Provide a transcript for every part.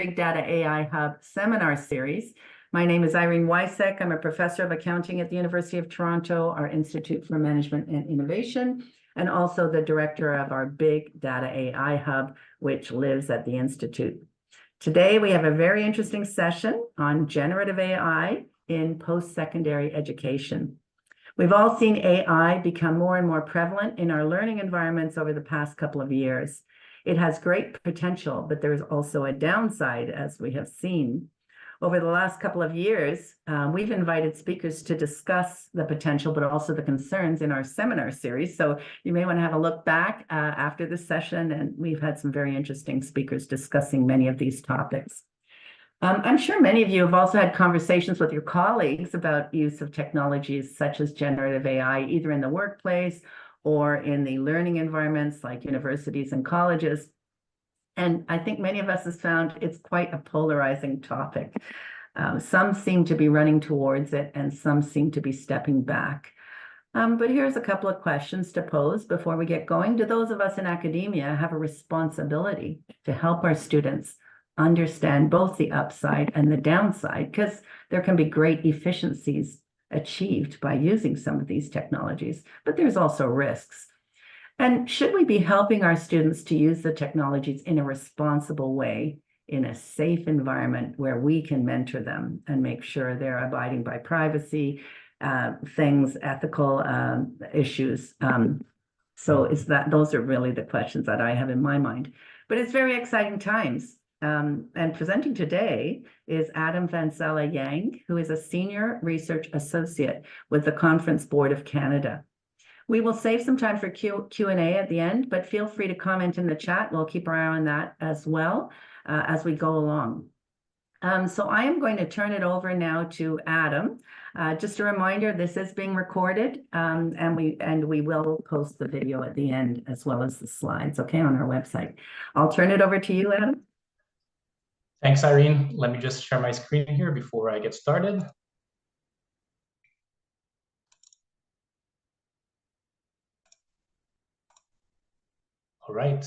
Big Data AI Hub seminar series. My name is Irene Weissek. I'm a professor of accounting at the University of Toronto, our Institute for Management and Innovation, and also the director of our Big Data AI Hub, which lives at the Institute. Today, we have a very interesting session on generative AI in post-secondary education. We've all seen AI become more and more prevalent in our learning environments over the past couple of years. It has great potential, but there's also a downside, as we have seen. Over the last couple of years, we've invited speakers to discuss the potential, but also the concerns in our seminar series. So you may want to have a look back after this session, and we've had some very interesting speakers discussing many of these topics. I'm sure many of you have also had conversations with your colleagues about use of technologies such as generative AI, either in the workplace or in the learning environments like universities and colleges. And I think many of us have found it's quite a polarizing topic. Some seem to be running towards it and some seem to be stepping back. But here's a couple of questions to pose before we get going. Do those of us in academia have a responsibility to help our students understand both the upside and the downside? Because there can be great efficiencies achieved by using some of these technologies, but there's also risks. And should we be helping our students to use the technologies in a responsible way, in a safe environment where we can mentor them and make sure they're abiding by privacy, things, ethical issues? So those are really the questions that I have in my mind. But it's very exciting times. And presenting today is Adam Vanzella Yang, who is a Senior Research Associate with the Conference Board of Canada. We will save some time for Q&A at the end, but feel free to comment in the chat. We'll keep our eye on that as well as we go along. So I am going to turn it over now to Adam. Just a reminder, this is being recorded, and we will post the video at the end as well as the slides, okay, on our website. I'll turn it over to you, Adam. Thanks, Irene. Let me just share my screen here before I get started. All right.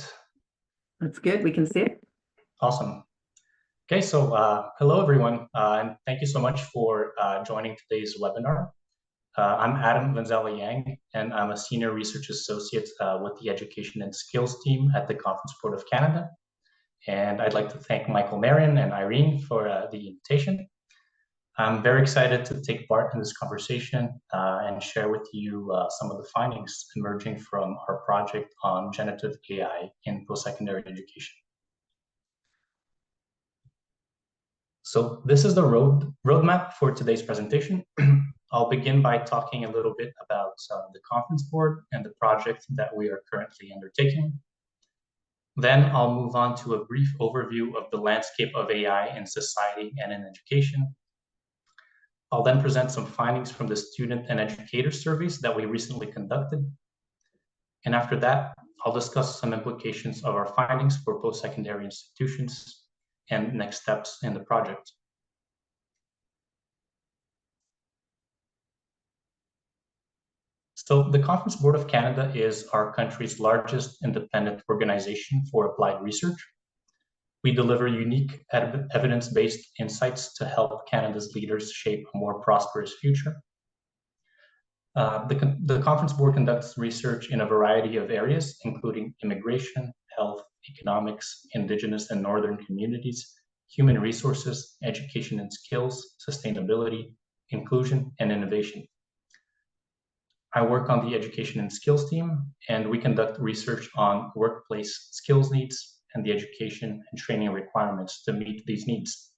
That's good. We can see it. Awesome. Okay, so hello, everyone, and thank you so much for joining today's webinar. I'm Adam Vanzella Yang, and I'm a Senior Research Associate with the Education and Skills team at the Conference Board of Canada. And I'd like to thank Michael Marion and Irene for the invitation. I'm very excited to take part in this conversation and share with you some of the findings emerging from our project on generative AI in post-secondary education. So this is the roadmap for today's presentation. I'll begin by talking a little bit about the Conference Board and the project that we are currently undertaking. Then I'll move on to a brief overview of the landscape of AI in society and in education. I'll then present some findings from the student and educator surveys that we recently conducted. And after that, I'll discuss some implications of our findings for post-secondary institutions and next steps in the project. So the Conference Board of Canada is our country's largest independent organization for applied research. We deliver unique evidence-based insights to help Canada's leaders shape a more prosperous future. The Conference Board conducts research in a variety of areas, including immigration, health, economics, Indigenous and Northern communities, human resources, education and skills, sustainability, inclusion, and innovation. I work on the education and skills team, and we conduct research on workplace skills needs and the education and training requirements to meet these needs.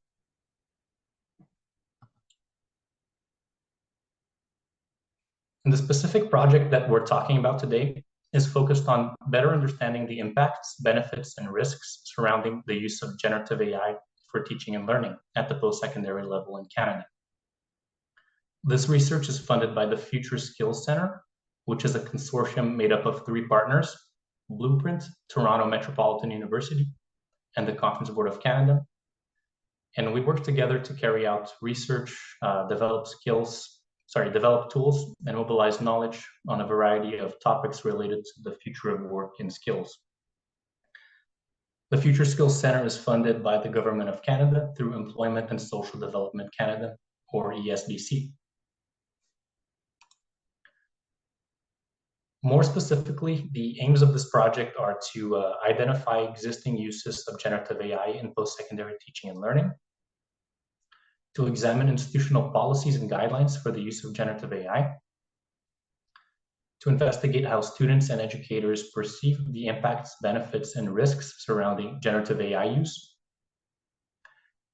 And the specific project that we're talking about today is focused on better understanding the impacts, benefits, and risks surrounding the use of generative AI for teaching and learning at the post-secondary level in Canada. This research is funded by the Future Skills Centre, which is a consortium made up of 3 partners: Blueprint, Toronto Metropolitan University, and the Conference Board of Canada. And we work together to carry out research, develop tools, and mobilize knowledge on a variety of topics related to the future of work and skills. The Future Skills Center is funded by the Government of Canada through Employment and Social Development Canada, or ESDC. More specifically, the aims of this project are to identify existing uses of generative AI in post-secondary teaching and learning, to examine institutional policies and guidelines for the use of generative AI, to investigate how students and educators perceive the impacts, benefits, and risks surrounding generative AI use,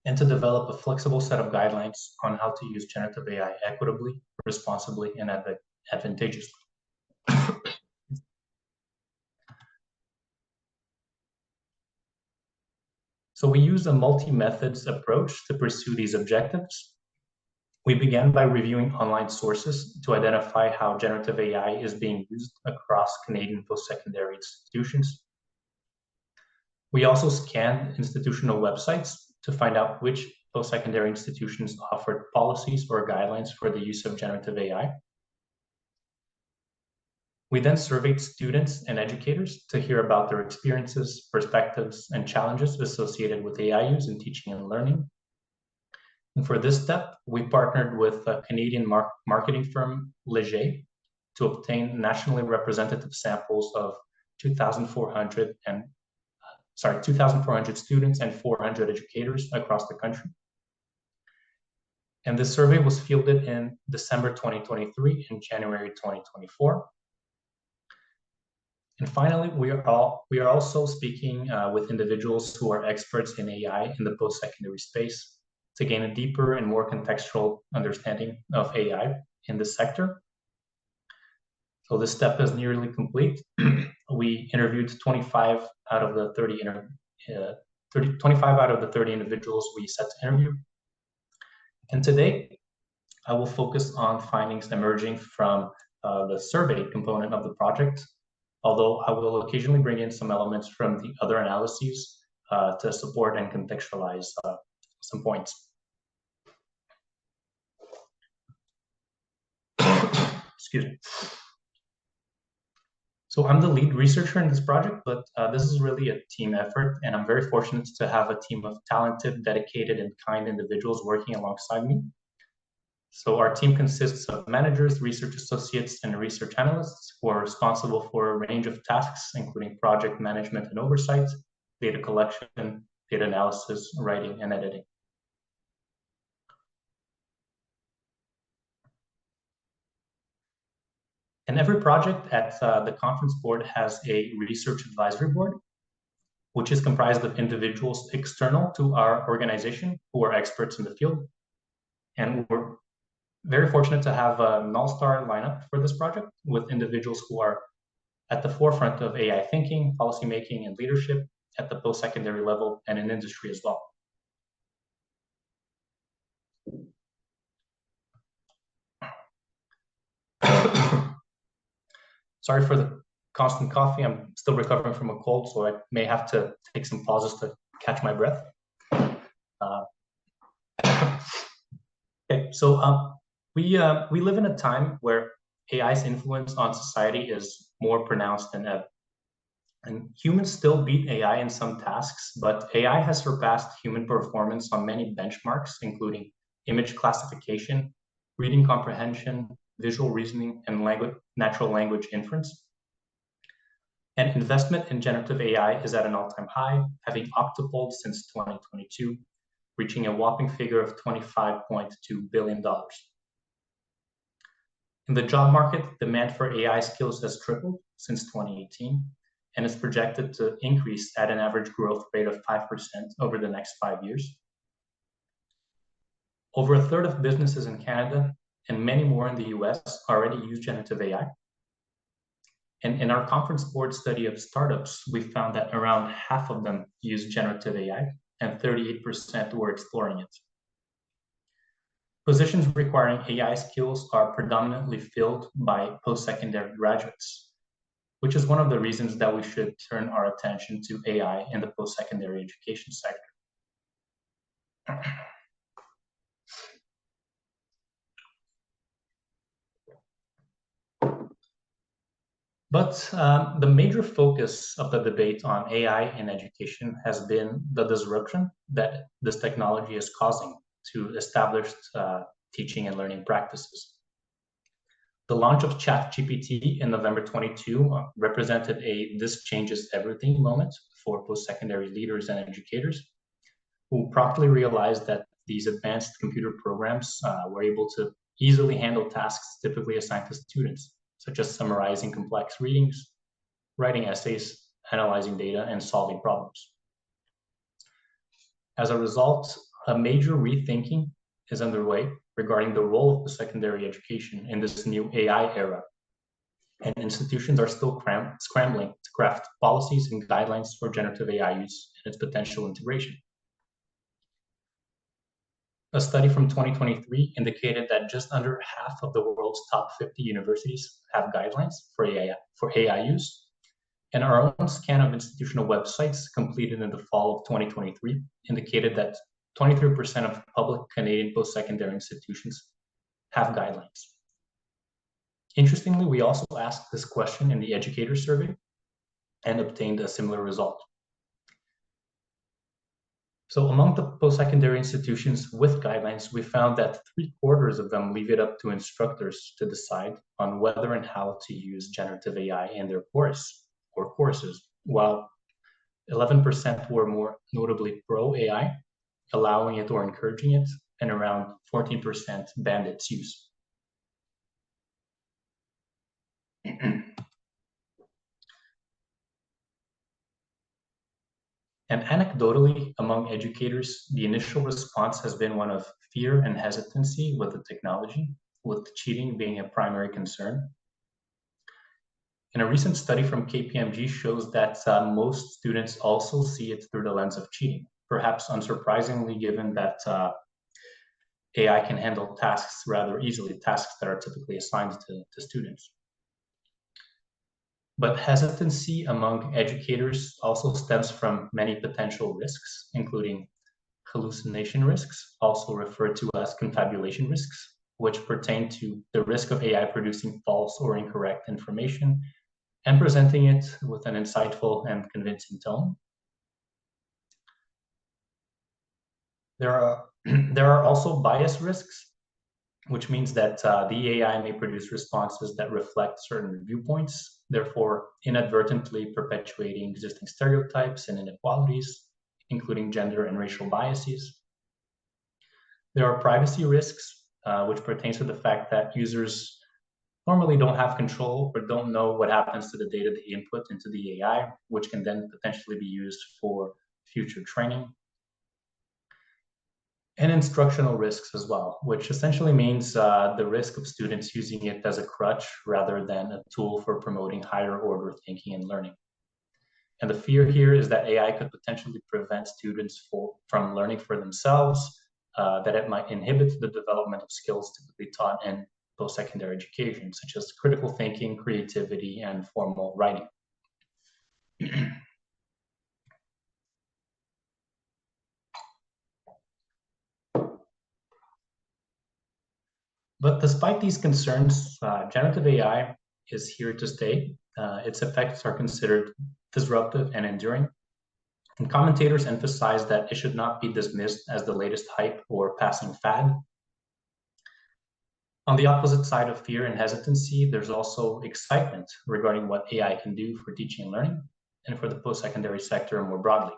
and to develop a flexible set of guidelines on how to use generative AI equitably, responsibly, and advantageously. So we use a multi-methods approach to pursue these objectives. We began by reviewing online sources to identify how generative AI is being used across Canadian post-secondary institutions. We also scanned institutional websites to find out which post-secondary institutions offered policies or guidelines for the use of generative AI. We then surveyed students and educators to hear about their experiences, perspectives, and challenges associated with AI use in teaching and learning. And for this step, we partnered with a Canadian marketing firm, Leger, to obtain nationally representative samples of 2,400 students and 400 educators across the country. And this survey was fielded in December 2023 and January 2024. And finally, we are also speaking with individuals who are experts in AI in the post-secondary space to gain a deeper and more contextual understanding of AI in this sector. So this step is nearly complete. We interviewed 25 out of the 30 individuals we set to interview. And today, I will focus on findings emerging from the survey component of the project, although I will occasionally bring in some elements from the other analyses to support and contextualize some points. Excuse me. So I'm the lead researcher in this project, but this is really a team effort, and I'm very fortunate to have a team of talented, dedicated, and kind individuals working alongside me. So our team consists of managers, research associates, and research analysts who are responsible for a range of tasks, including project management and oversight, data collection, data analysis, writing, and editing. And every project at the conference board has a research advisory board, which is comprised of individuals external to our organization who are experts in the field. And we're very fortunate to have an all-star lineup for this project with individuals who are at the forefront of AI thinking, policymaking, and leadership at the post-secondary level and in industry as well. Sorry for the constant coffee. I'm still recovering from a cold, so I may have to take some pauses to catch my breath. Okay, so we live in a time where AI's influence on society is more pronounced than ever. And humans still beat AI in some tasks, but AI has surpassed human performance on many benchmarks, including image classification, reading comprehension, visual reasoning, and natural language inference. And investment in generative AI is at an all-time high, having octupled since 2022, reaching a whopping figure of $25.2 billion. In the job market, demand for AI skills has tripled since 2018, and is projected to increase at an average growth rate of 5% over the next 5 years. Over a third of businesses in Canada and many more in the US already use generative AI. And in our conference board study of startups, we found that around half of them use generative AI and 38% were exploring it. Positions requiring AI skills are predominantly filled by post-secondary graduates, which is one of the reasons that we should turn our attention to AI in the post-secondary education sector. But the major focus of the debate on AI in education has been the disruption that this technology is causing to established teaching and learning practices. The launch of ChatGPT in November 22 represented a "this changes everything" moment for post-secondary leaders and educators who promptly realized that these advanced computer programs were able to easily handle tasks typically assigned to students, such as summarizing complex readings, writing essays, analyzing data, and solving problems. As a result, a major rethinking is underway regarding the role of post-secondary education in this new AI era. And institutions are still scrambling to craft policies and guidelines for generative AI use and its potential integration. A study from 2023 indicated that just under half of the world's top 50 universities have guidelines for AI use. And our own scan of institutional websites completed in the fall of 2023 indicated that 23% of public Canadian post-secondary institutions have guidelines. Interestingly, we also asked this question in the educator survey and obtained a similar result. So among the post-secondary institutions with guidelines, we found that 3/4 of them leave it up to instructors to decide on whether and how to use generative AI in their course or courses, while 11% were more notably pro-AI, allowing it or encouraging it, and around 14% banned its use. And anecdotally, among educators, the initial response has been one of fear and hesitancy with the technology, with cheating being a primary concern. And a recent study from KPMG shows that most students also see it through the lens of cheating, perhaps unsurprisingly, given that AI can handle tasks rather easily, tasks that are typically assigned to students. But hesitancy among educators also stems from many potential risks, including hallucination risks, also referred to as confabulation risks, which pertain to the risk of AI producing false or incorrect information and presenting it with an insightful and convincing tone. There are also bias risks, which means that the AI may produce responses that reflect certain viewpoints, therefore inadvertently perpetuating existing stereotypes and inequalities, including gender and racial biases. There are privacy risks, which pertains to the fact that users normally don't have control or don't know what happens to the data they input into the AI, which can then potentially be used for future training. And instructional risks as well, which essentially means the risk of students using it as a crutch rather than a tool for promoting higher order thinking and learning. And the fear here is that AI could potentially prevent students from learning for themselves, that it might inhibit the development of skills typically taught in post-secondary education, such as critical thinking, creativity, and formal writing. But despite these concerns, generative AI is here to stay. Its effects are considered disruptive and enduring. And commentators emphasize that it should not be dismissed as the latest hype or passing fad. On the opposite side of fear and hesitancy, there's also excitement regarding what AI can do for teaching and learning and for the post-secondary sector more broadly.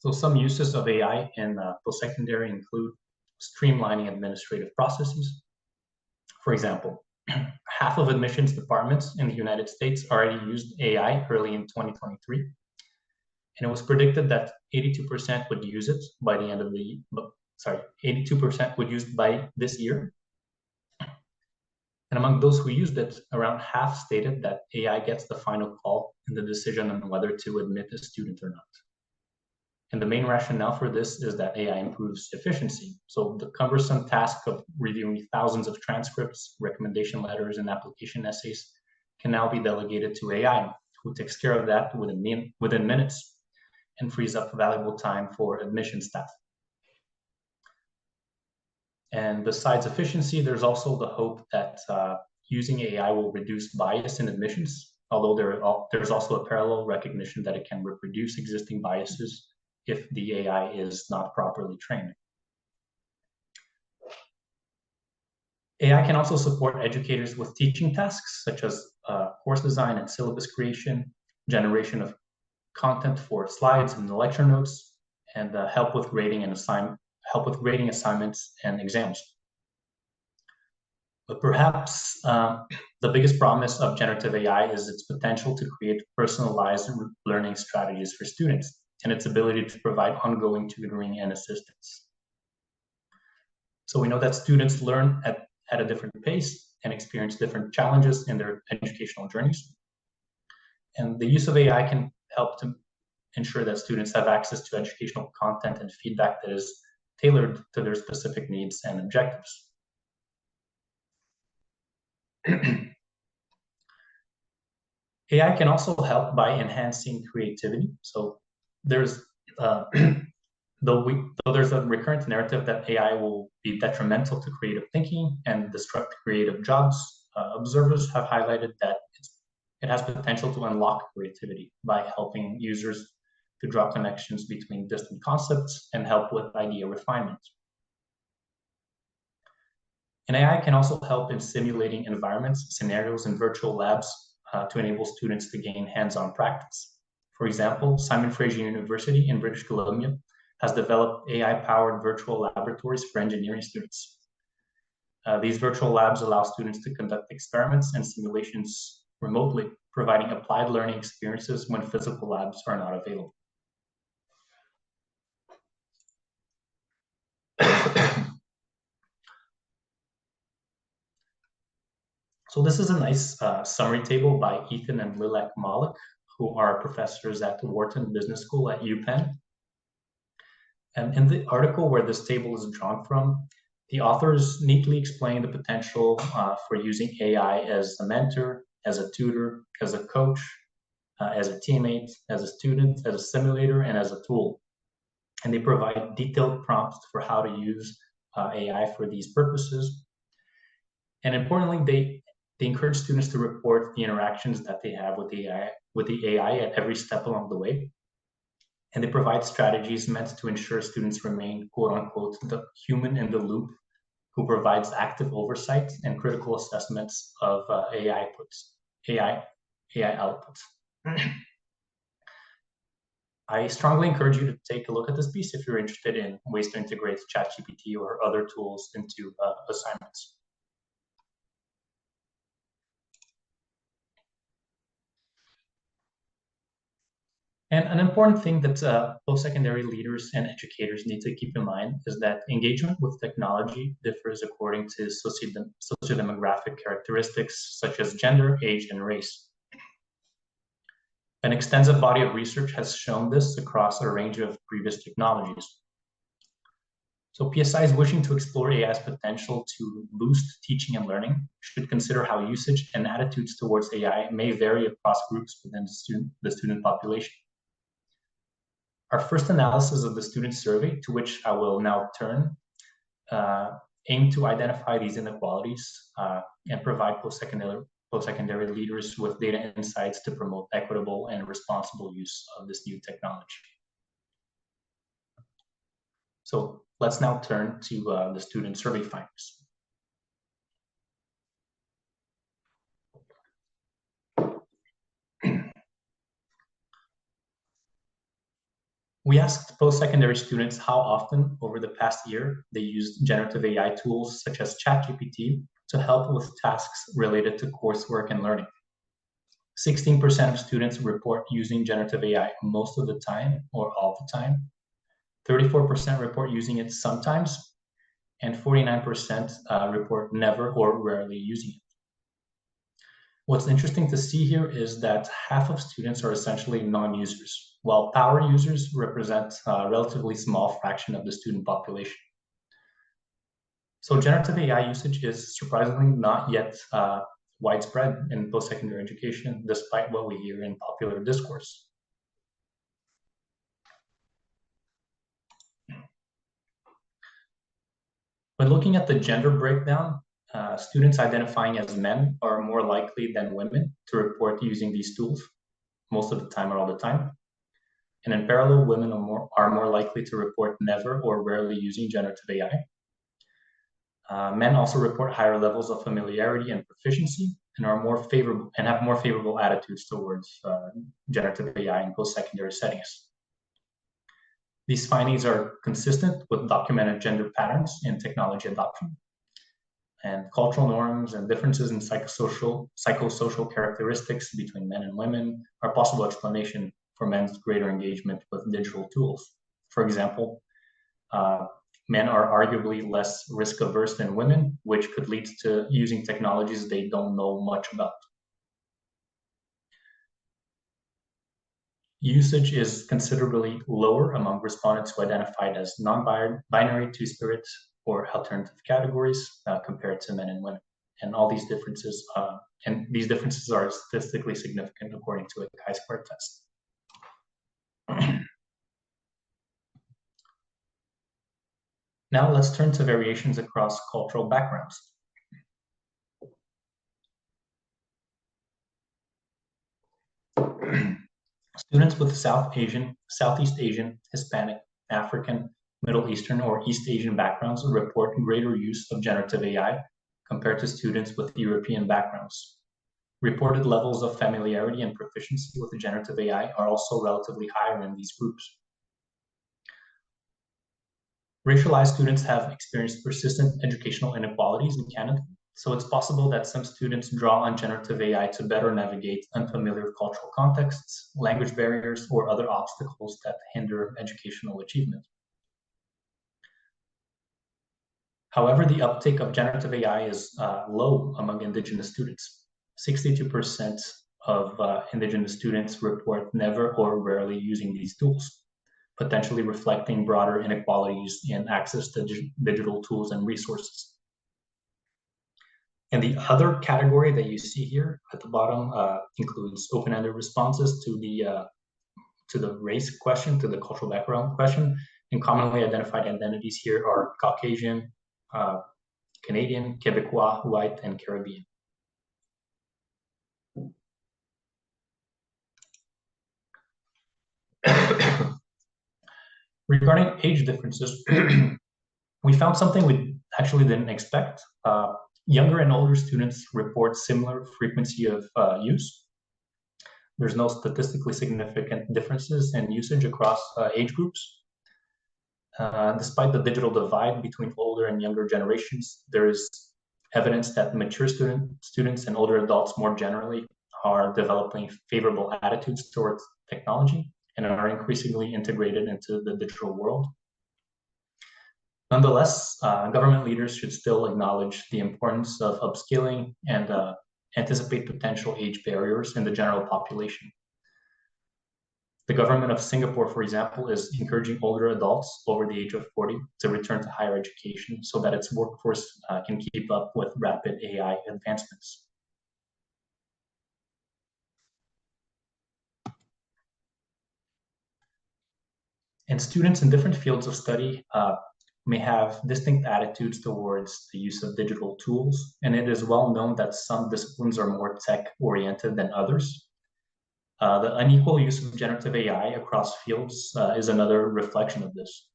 So some uses of AI in post-secondary include streamlining administrative processes. For example, half of admissions departments in the United States already used AI early in 2023. And it was predicted that 82% would use it by the end of the year. 82% would use it by this year. And among those who used it, around half stated that AI gets the final call in the decision on whether to admit a student or not. And the main rationale for this is that AI improves efficiency. So the cumbersome task of reviewing thousands of transcripts, recommendation letters, and application essays can now be delegated to AI, who takes care of that within minutes and frees up valuable time for admission staff. And besides efficiency, there's also the hope that using AI will reduce bias in admissions, although there's also a parallel recognition that it can reproduce existing biases if the AI is not properly trained. AI can also support educators with teaching tasks such as course design and syllabus creation, generation of content for slides and the lecture notes, and help with grading assignments and exams. But perhaps the biggest promise of generative AI is its potential to create personalized learning strategies for students and its ability to provide ongoing tutoring and assistance. So we know that students learn at a different pace and experience different challenges in their educational journeys. And the use of AI can help to ensure that students have access to educational content and feedback that is tailored to their specific needs and objectives. AI can also help by enhancing creativity. So there's though there's a recurrent narrative that AI will be detrimental to creative thinking and disrupt creative jobs, observers have highlighted that it has potential to unlock creativity by helping users to draw connections between distant concepts and help with idea refinement. And AI can also help in simulating environments, scenarios, and virtual labs to enable students to gain hands-on practice. For example, Simon Fraser University in British Columbia has developed AI-powered virtual laboratories for engineering students. These virtual labs allow students to conduct experiments and simulations remotely, providing applied learning experiences when physical labs are not available. So this is a nice summary table by Ethan and Lilek Malik, who are professors at the Wharton Business School at UPenn. And in the article where this table is drawn from, the authors neatly explain the potential for using AI as a mentor, as a tutor, as a coach, as a teammate, as a student, as a simulator, and as a tool. And they provide detailed prompts for how to use AI for these purposes. And importantly, they encourage students to report the interactions that they have with the AI at every step along the way. And they provide strategies meant to ensure students remain, quote unquote, the human in the loop who provides active oversight and critical assessments of AI outputs. I strongly encourage you to take a look at this piece if you're interested in ways to integrate ChatGPT or other tools into assignments. And an important thing that post-secondary leaders and educators need to keep in mind is that engagement with technology differs according to sociodemographic characteristics such as gender, age, and race. An extensive body of research has shown this across a range of previous technologies. So PSIs wishing to explore AI's potential to boost teaching and learning should consider how usage and attitudes towards AI may vary across groups within the student population. Our first analysis of the student survey, to which I will now turn, aim to identify these inequalities and provide post-secondary leaders with data insights to promote equitable and responsible use of this new technology. So let's now turn to the student survey findings. We asked post-secondary students how often over the past year they used generative AI tools such as ChatGPT to help with tasks related to coursework and learning. 16% of students report using generative AI most of the time or all the time. 34% report using it sometimes, and 49% report never or rarely using it. What's interesting to see here is that half of students are essentially non-users, while power users represent a relatively small fraction of the student population. So generative AI usage is surprisingly not yet widespread in post-secondary education, despite what we hear in popular discourse. When looking at the gender breakdown, students identifying as men are more likely than women to report using these tools, most of the time or all the time. And in parallel, women are more likely to report never or rarely using generative AI. Men also report higher levels of familiarity and proficiency and are more favorable and have more favorable attitudes towards generative AI in post-secondary settings. These findings are consistent with documented gender patterns in technology adoption, and cultural norms and differences in psychosocial characteristics between men and women are possible explanation for men's greater engagement with digital tools. For example, men are arguably less risk averse than women, which could lead to using technologies they don't know much about. Usage is considerably lower among respondents who identified as non-binary, two-spirit, or alternative categories compared to men and women. And all these differences, are statistically significant according to a chi-square test. Now let's turn to variations across cultural backgrounds. Students with Southeast Asian, Hispanic, African, Middle Eastern, or East Asian backgrounds report greater use of generative AI compared to students with European backgrounds. Reported levels of familiarity and proficiency with generative AI are also relatively higher in these groups. Racialized students have experienced persistent educational inequalities in Canada, so it's possible that some students draw on generative AI to better navigate unfamiliar cultural contexts, language barriers, or other obstacles that hinder educational achievement. However, the uptake of generative AI is low among Indigenous students. 62% of Indigenous students report never or rarely using these tools, potentially reflecting broader inequalities in access to digital tools and resources. And the other category that you see here at the bottom includes open-ended responses to the race question, to the cultural background question, and commonly identified identities here are Caucasian, Canadian, Quebecois, white, and Caribbean. Regarding age differences, we found something we actually didn't expect. Younger and older students report similar frequency of use. There's no statistically significant differences in usage across age groups. Despite the digital divide between older and younger generations, there is evidence that mature students and older adults more generally are developing favorable attitudes towards technology and are increasingly integrated into the digital world. Nonetheless, government leaders should still acknowledge the importance of upskilling and anticipate potential age barriers in the general population. The government of Singapore, for example, is encouraging older adults over the age of 40 to return to higher education so that its workforce can keep up with rapid AI advancements. And students in different fields of study may have distinct attitudes towards the use of digital tools, and it is well known that some disciplines are more tech-oriented than others. The unequal use of generative AI across fields is another reflection of this.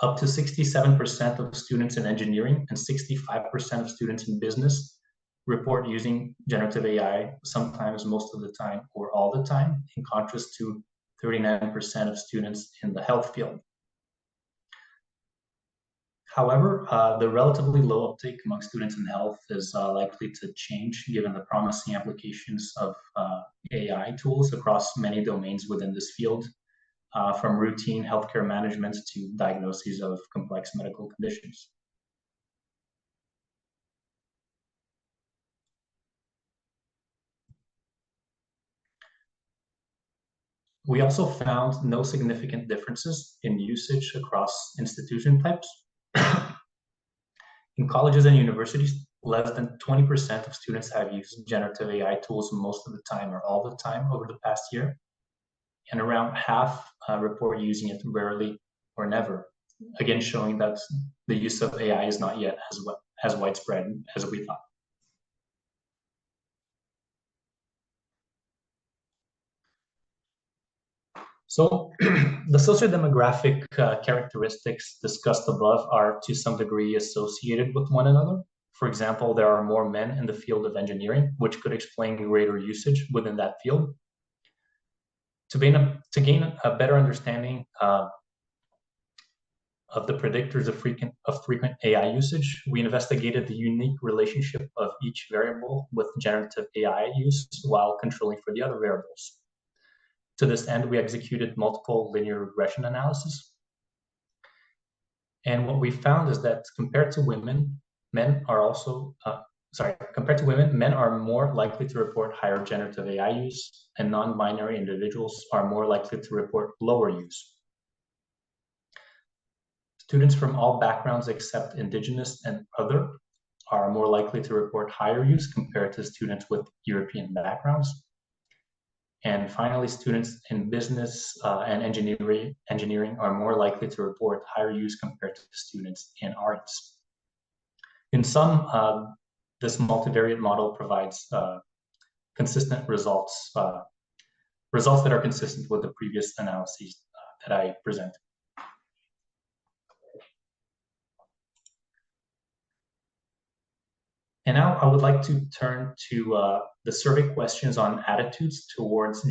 Up to 67% of students in engineering and 65% of students in business report using generative AI sometimes, most of the time, or all the time, in contrast to 39% of students in the health field. However, the relatively low uptake among students in health is likely to change given the promising applications of AI tools across many domains within this field, from routine healthcare management to diagnoses of complex medical conditions. We also found no significant differences in usage across institution types. In colleges and universities, less than 20% of students have used generative AI tools most of the time or all the time over the past year. And around half report using it rarely or never, again showing that the use of AI is not yet as widespread as we thought. So the sociodemographic characteristics discussed above are to some degree associated with one another. For example, there are more men in the field of engineering, which could explain greater usage within that field. To gain a better understanding of the predictors of frequent AI usage, we investigated the unique relationship of each variable with generative AI use while controlling for the other variables. To this end, we executed multiple linear regression analysis. And what we found is that compared to women, men are more likely to report higher generative AI use, and non-binary individuals are more likely to report lower use. Students from all backgrounds except Indigenous and other are more likely to report higher use compared to students with European backgrounds. And finally, students in business and engineering are more likely to report higher use compared to students in arts. In sum, this multivariate model provides consistent results, results that are consistent with the previous analyses that I presented. And now I would like to turn to the survey questions on attitudes towards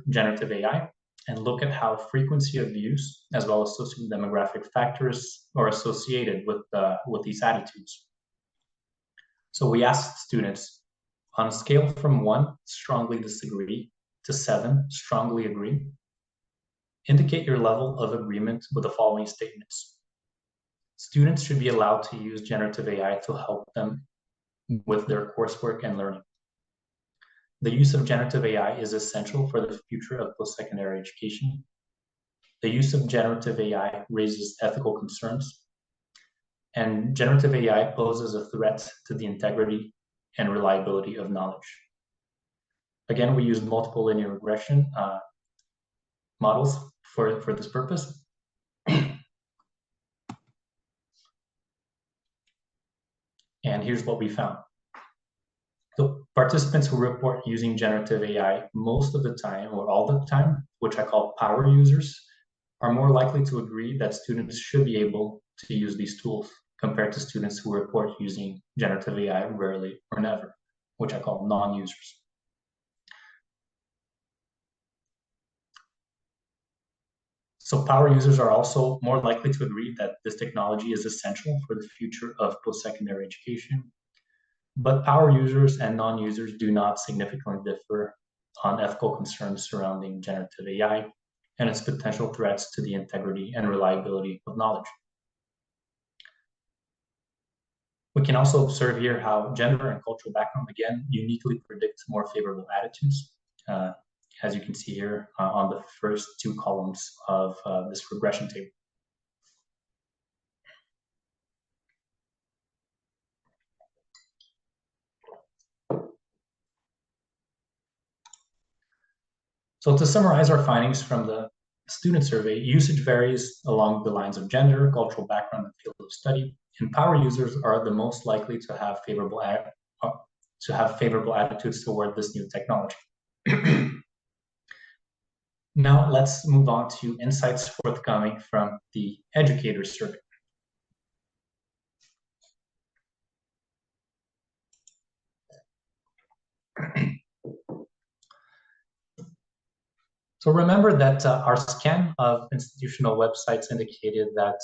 generative AI and look at how frequency of use as well as sociodemographic factors are associated with these attitudes. So we asked students on a scale from 1, strongly disagree, to 7, strongly agree, indicate your level of agreement with the following statements. Students should be allowed to use generative AI to help them with their coursework and learning. The use of generative AI is essential for the future of post-secondary education. The use of generative AI raises ethical concerns, and generative AI poses a threat to the integrity and reliability of knowledge. Again, we used multiple linear regression models for this purpose. And here's what we found. So participants who report using generative AI most of the time or all the time, which I call power users, are more likely to agree that students should be able to use these tools compared to students who report using generative AI rarely or never, which I call non-users. So power users are also more likely to agree that this technology is essential for the future of post-secondary education. But power users and non-users do not significantly differ on ethical concerns surrounding generative AI and its potential threats to the integrity and reliability of knowledge. We can also observe here how gender and cultural background, again, uniquely predict more favorable attitudes, as you can see here on the first 2 columns of this regression table. So to summarize our findings from the student survey, usage varies along the lines of gender, cultural background, and field of study, and power users are the most likely to have favorable attitudes toward this new technology. Now let's move on to insights forthcoming from the educator survey. So remember that our scan of institutional websites indicated that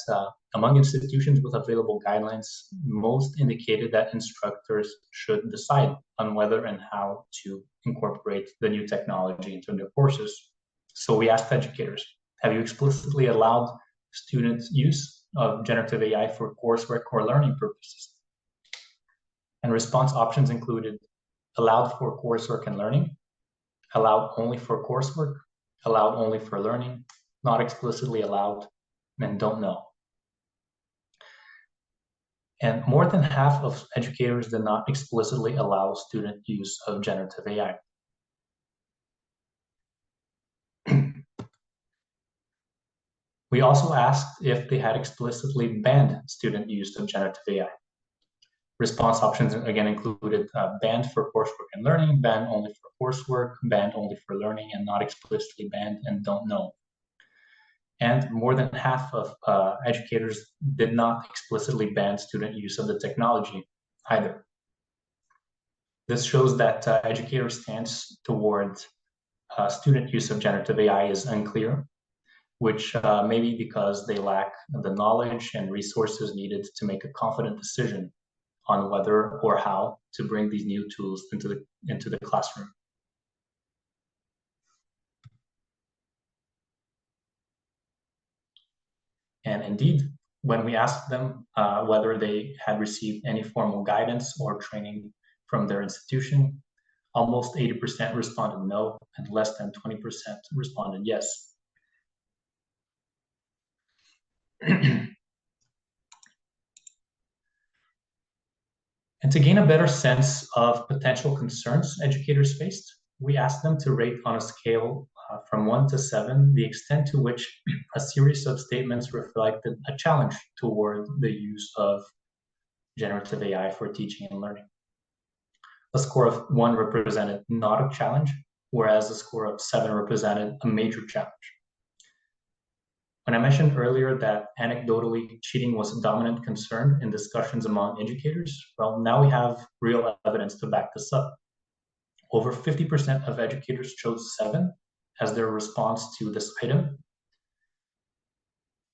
among institutions with available guidelines, most indicated that instructors should decide on whether and how to incorporate the new technology into their courses. So we asked educators, have you explicitly allowed students' use of generative AI for coursework or learning purposes? And response options included allowed for coursework and learning, allowed only for coursework, allowed only for learning, not explicitly allowed, and don't know. And more than half of educators did not explicitly allow student use of generative AI. We also asked if they had explicitly banned student use of generative AI. Response options again included banned for coursework and learning, banned only for coursework, banned only for learning, and not explicitly banned and don't know. And more than half of educators did not explicitly ban student use of the technology either. This shows that educators' stance toward student use of generative AI is unclear, which may be because they lack the knowledge and resources needed to make a confident decision on whether or how to bring these new tools into the classroom. And indeed, when we asked them whether they had received any formal guidance or training from their institution, almost 80% responded no, and less than 20% responded yes. And to gain a better sense of potential concerns educators faced, we asked them to rate on a scale from 1 to 7 the extent to which a series of statements reflected a challenge toward the use of generative AI for teaching and learning. A score of 1 represented not a challenge, whereas a score of 7 represented a major challenge. When I mentioned earlier that anecdotally cheating was a dominant concern in discussions among educators, well, now we have real evidence to back this up. Over 50% of educators chose 7 as their response to this item.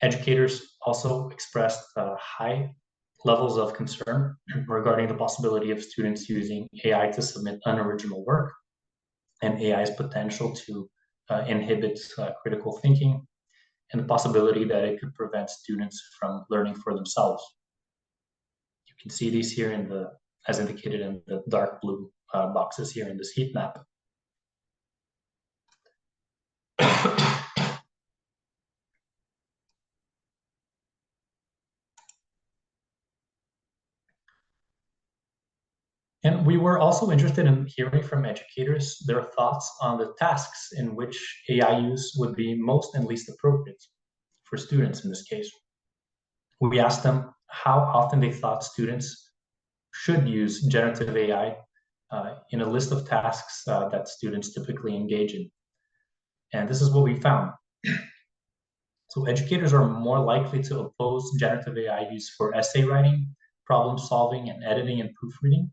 Educators also expressed high levels of concern regarding the possibility of students using AI to submit unoriginal work and AI's potential to inhibit critical thinking, and the possibility that it could prevent students from learning for themselves. You can see these here as indicated in the dark blue boxes here in this heat map. And we were also interested in hearing from educators their thoughts on the tasks in which AI use would be most and least appropriate for students in this case. We asked them how often they thought students should use generative AI in a list of tasks that students typically engage in. And this is what we found. So educators are more likely to oppose generative AI use for essay writing, problem solving, and editing and proofreading.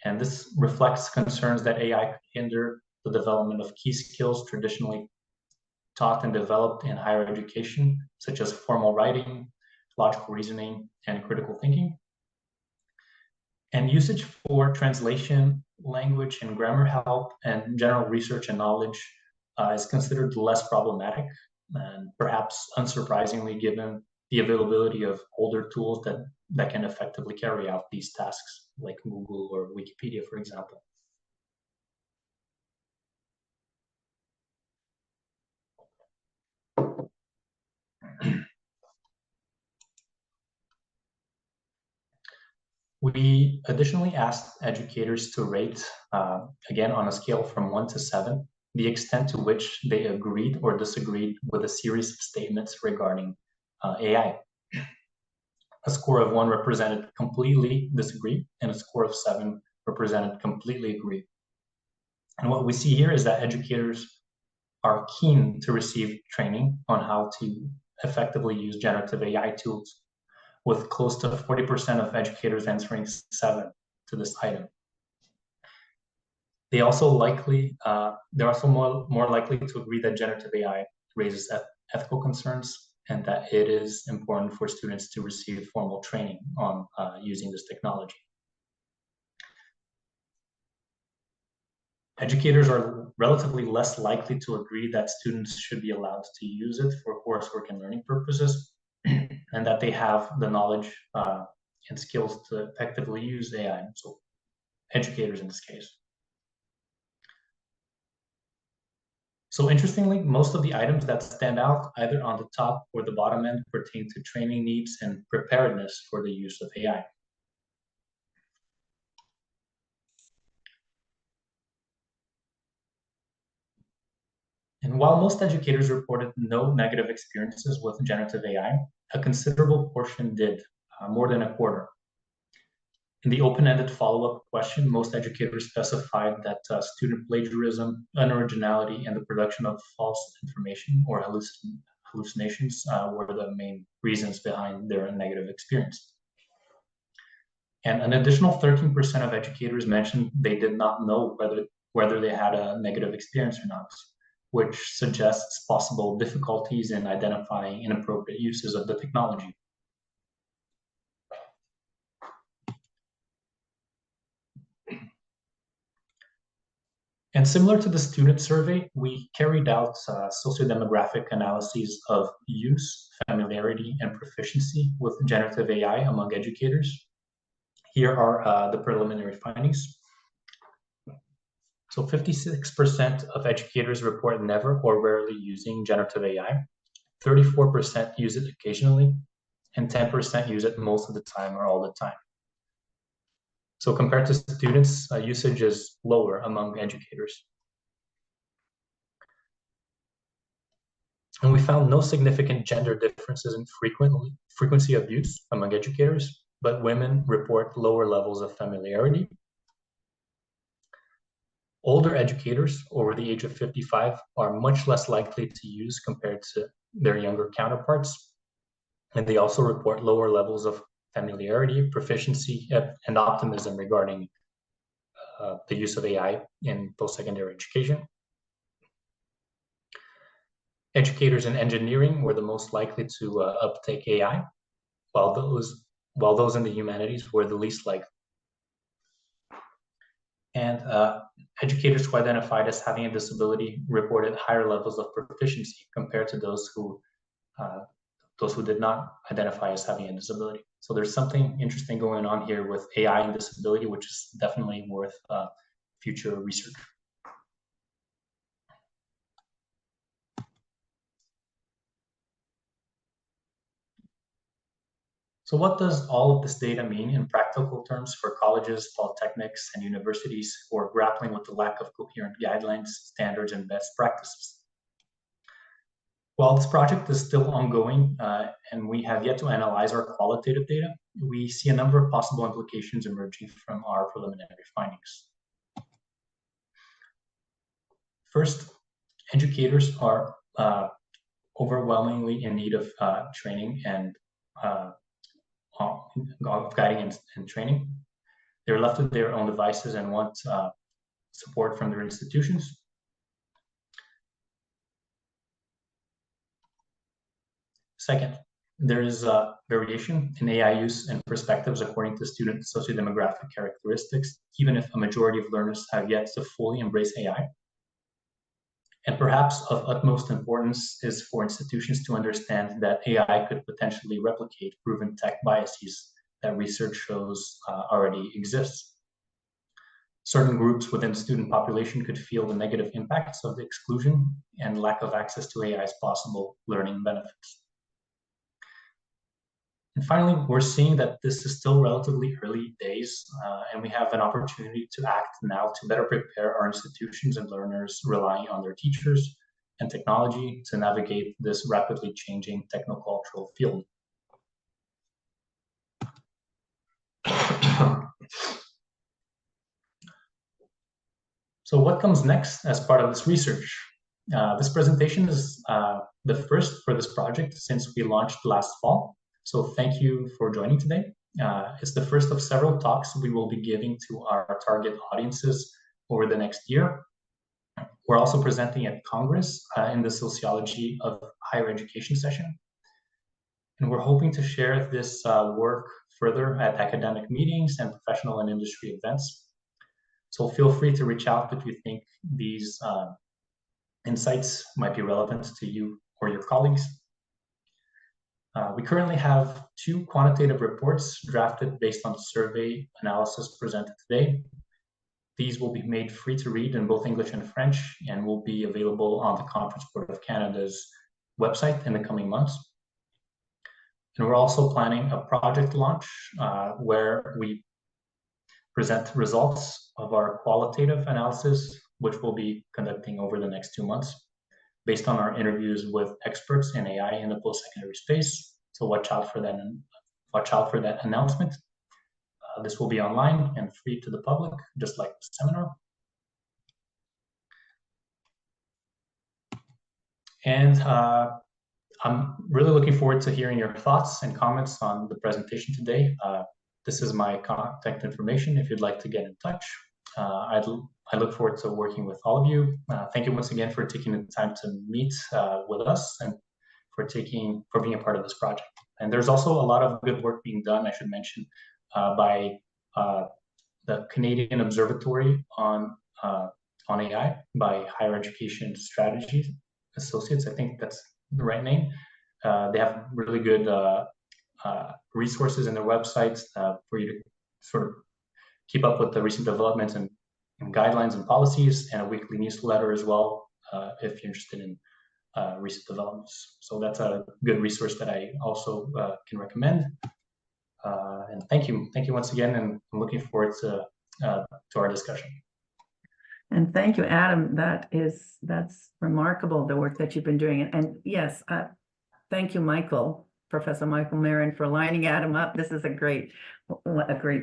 And this reflects concerns that AI could hinder the development of key skills traditionally taught and developed in higher education, such as formal writing, logical reasoning, and critical thinking. And usage for translation, language and grammar help, and general research and knowledge is considered less problematic, and perhaps unsurprisingly given the availability of older tools that can effectively carry out these tasks, like Google or Wikipedia, for example. We additionally asked educators to rate, again, on a scale from 1 to 7, the extent to which they agreed or disagreed with a series of statements regarding AI. A score of 1 represented completely disagree, and a score of 7 represented completely agree. And what we see here is that educators are keen to receive training on how to effectively use generative AI tools, with close to 40% of educators answering 7 to this item. They're also more likely to agree that generative AI raises ethical concerns and that it is important for students to receive formal training on using this technology. Educators are relatively less likely to agree that students should be allowed to use it for coursework and learning purposes, and that they have the knowledge and skills to effectively use AI, so educators in this case. So interestingly, most of the items that stand out either on the top or the bottom end pertain to training needs and preparedness for the use of AI. And while most educators reported no negative experiences with generative AI, a considerable portion did, more than a quarter. In the open-ended follow-up question, most educators specified that student plagiarism, unoriginality, and the production of false information or hallucinations were the main reasons behind their negative experience. And an additional 13% of educators mentioned they did not know whether they had a negative experience or not, which suggests possible difficulties in identifying inappropriate uses of the technology. And similar to the student survey, we carried out sociodemographic analyses of use, familiarity, and proficiency with generative AI among educators. Here are the preliminary findings. So 56% of educators report never or rarely using generative AI, 34% use it occasionally, and 10% use it most of the time or all the time. So compared to students, usage is lower among educators. And we found no significant gender differences in frequency of use among educators, but women report lower levels of familiarity. Older educators over the age of 55 are much less likely to use compared to their younger counterparts. And they also report lower levels of familiarity, proficiency, and optimism regarding the use of AI in post-secondary education. Educators in engineering were the most likely to uptake AI, while those in the humanities were the least likely. And educators who identified as having a disability reported higher levels of proficiency compared to those who did not identify as having a disability. So there's something interesting going on here with AI and disability, which is definitely worth future research. So what does all of this data mean in practical terms for colleges, polytechnics, and universities who are grappling with the lack of coherent guidelines, standards, and best practices? While this project is still ongoing and we have yet to analyze our qualitative data, we see a number of possible implications emerging from our preliminary findings. First, educators are overwhelmingly in need of training and of guiding and training. They're left with their own devices and want support from their institutions. Second, there is variation in AI use and perspectives according to student sociodemographic characteristics, even if a majority of learners have yet to fully embrace AI. And perhaps of utmost importance is for institutions to understand that AI could potentially replicate proven tech biases that research shows already exist. Certain groups within the student population could feel the negative impacts of the exclusion and lack of access to AI's possible learning benefits. And finally, we're seeing that this is still relatively early days, and we have an opportunity to act now to better prepare our institutions and learners relying on their teachers and technology to navigate this rapidly changing technocultural field. So what comes next as part of this research? This presentation is the first for this project since we launched last fall. So thank you for joining today. It's the first of several talks we will be giving to our target audiences over the next year. We're also presenting at Congress in the Sociology of Higher Education session. And we're hoping to share this work further at academic meetings and professional and industry events. So feel free to reach out if you think these insights might be relevant to you or your colleagues. We currently have 2 quantitative reports drafted based on the survey analysis presented today. These will be made free to read in both English and French and will be available on the Conference Board of Canada's website in the coming months. And we're also planning a project launch where we present results of our qualitative analysis, which we'll be conducting over the next 2 months, based on our interviews with experts in AI in the post-secondary space. So watch out for that announcement. This will be online and free to the public, just like the seminar. And I'm really looking forward to hearing your thoughts and comments on the presentation today. This is my contact information if you'd like to get in touch. I look forward to working with all of you. Thank you once again for taking the time to meet with us and for being a part of this project. And there's also a lot of good work being done, I should mention, by the Canadian Observatory on AI, by Higher Education Strategies Associates. I think that's the right name. They have really good resources in their websites for you to sort of keep up with the recent developments and guidelines and policies, and a weekly newsletter as well, if you're interested in recent developments. So that's a good resource that I also can recommend. And thank you once again, and I'm looking forward to our discussion. And thank you, Adam. That's remarkable, the work that you've been doing. And yes, thank you, Michael, Professor Michael Marin, for lining Adam up. This is a great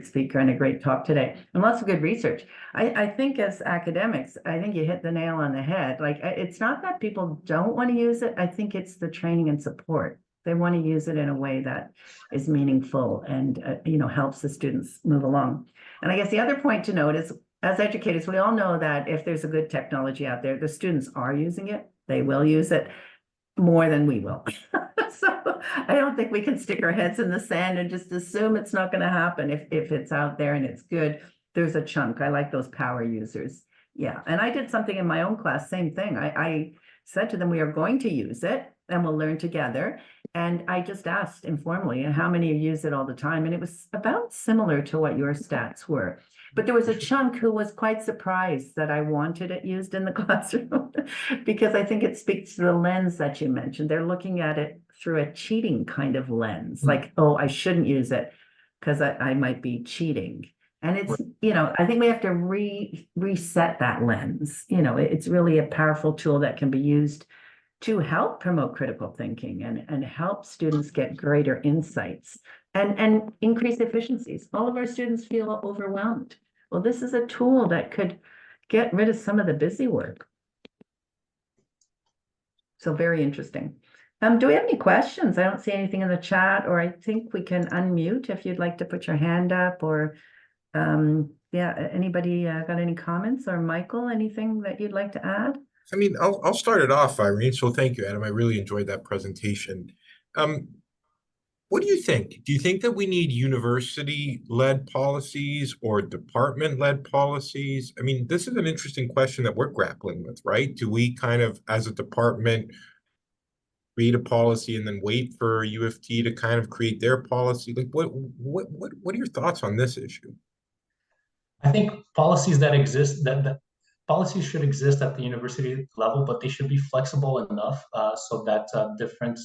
speaker and a great talk today, and lots of good research. I think as academics, I think you hit the nail on the head. Like, it's not that people don't want to use it. I think it's the training and support. They want to use it in a way that is meaningful and helps the students move along. And I guess the other point to note is, as educators, we all know that if there's a good technology out there, the students are using it. They will use it more than we will. So I don't think we can stick our heads in the sand and just assume it's not going to happen. If it's out there and it's good, there's a chunk. I like those power users. Yeah. And I did something in my own class, same thing. I said to them, we are going to use it and we'll learn together. And I just asked informally, and how many use it all the time? And it was about similar to what your stats were. But there was a chunk who was quite surprised that I wanted it used in the classroom because I think it speaks to the lens that you mentioned. They're looking at it through a cheating kind of lens, like, oh, I shouldn't use it because I might be cheating. And it's, I think we have to reset that lens. It's really a powerful tool that can be used to help promote critical thinking and help students get greater insights and increase efficiencies. All of our students feel overwhelmed. Well, this is a tool that could get rid of some of the busy work. So very interesting. Do we have any questions? I don't see anything in the chat, or I think we can unmute if you'd like to put your hand up, or anybody got any comments, or Michael, anything that you'd like to add? I mean, I'll start it off, Irene. So thank you, Adam. I really enjoyed that presentation. What do you think? Do you think that we need university-led policies or department-led policies? I mean, this is an interesting question that we're grappling with, right? Do we kind of, as a department, create a policy and then wait for U of T to kind of create their policy? Like, what are your thoughts on this issue? I think policies that exist, that policies should exist at the university level, but they should be flexible enough so that different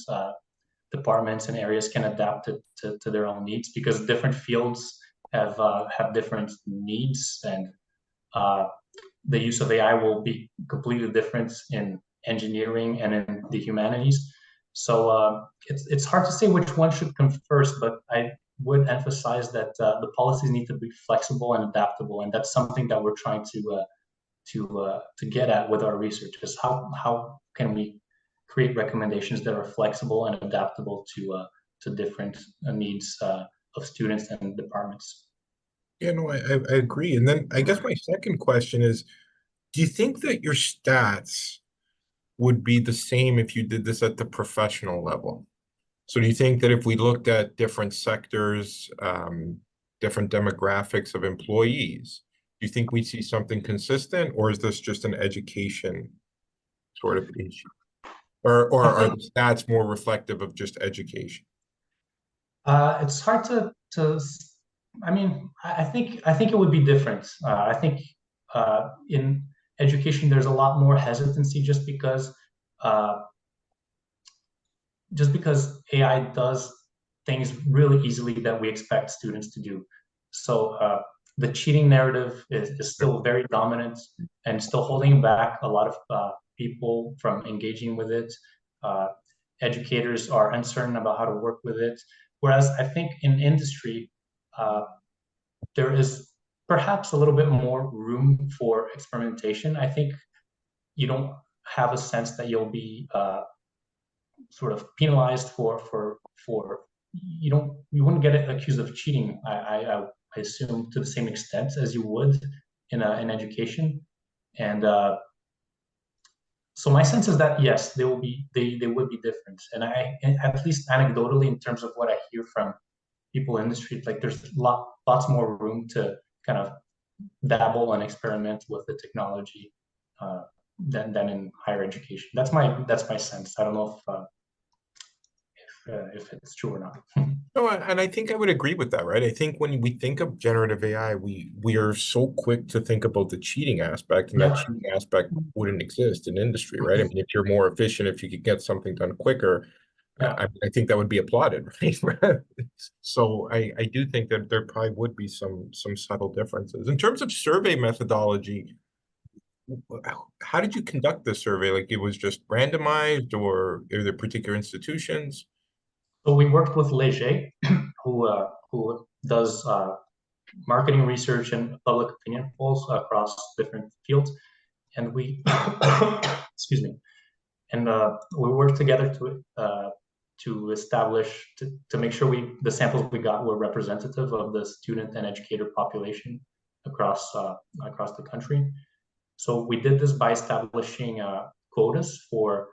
departments and areas can adapt it to their own needs, because different fields have different needs, and the use of AI will be completely different in engineering and in the humanities. So it's hard to say which one should come first, but I would emphasize that the policies need to be flexible and adaptable, and that's something that we're trying to get at with our research. Is how can we create recommendations that are flexible and adaptable to different needs of students and departments. Yeah, no, I agree. And then I guess my second question is, do you think that your stats would be the same if you did this at the professional level? So do you think that if we looked at different sectors, different demographics of employees, do you think we'd see something consistent, or is this just an education sort of issue? Or are the stats more reflective of just education? It's hard to. I mean, I think it would be different. I think in education there's a lot more hesitancy just because AI does things really easily that we expect students to do. So the cheating narrative is still very dominant and still holding back a lot of people from engaging with it. Educators are uncertain about how to work with it. Whereas I think in industry, there is perhaps a little bit more room for experimentation. I think you don't have a sense that you'll be sort of penalized for you wouldn't get accused of cheating. I assume to the same extent as you would in education, and so my sense is that yes, they would be different, and at least anecdotally in terms of what I hear from people in the industry, like there's lots more room to kind of dabble and experiment with the technology than in higher education. That's my sense. I don't know if it's true or not. No, and I think I would agree with that, right? I think when we think of generative AI, we are so quick to think about the cheating aspect, and that cheating aspect wouldn't exist in industry, right? I mean, if you're more efficient, if you could get something done quicker, I think that would be applauded, right? So I do think that there probably would be some subtle differences. In terms of survey methodology, how did you conduct this survey? Like it was just randomized, or are there particular institutions? So we worked with Leger, who does marketing research and public opinion polls across different fields, and we excuse me, and we worked together to establish to make sure the samples we got were representative of the student and educator population across the country. So we did this by establishing quotas for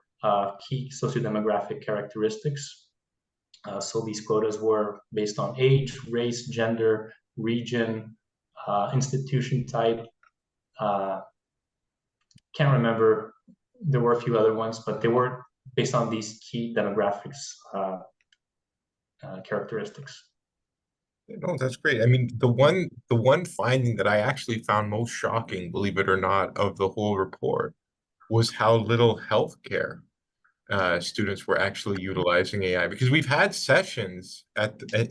key sociodemographic characteristics. So these quotas were based on age, race, gender, region, institution type. Can't remember. There were a few other ones, but they were based on these key demographics characteristics. No, that's great. I mean, the one finding that I actually found most shocking, believe it or not, of the whole report was how little healthcare students were actually utilizing AI, because we've had sessions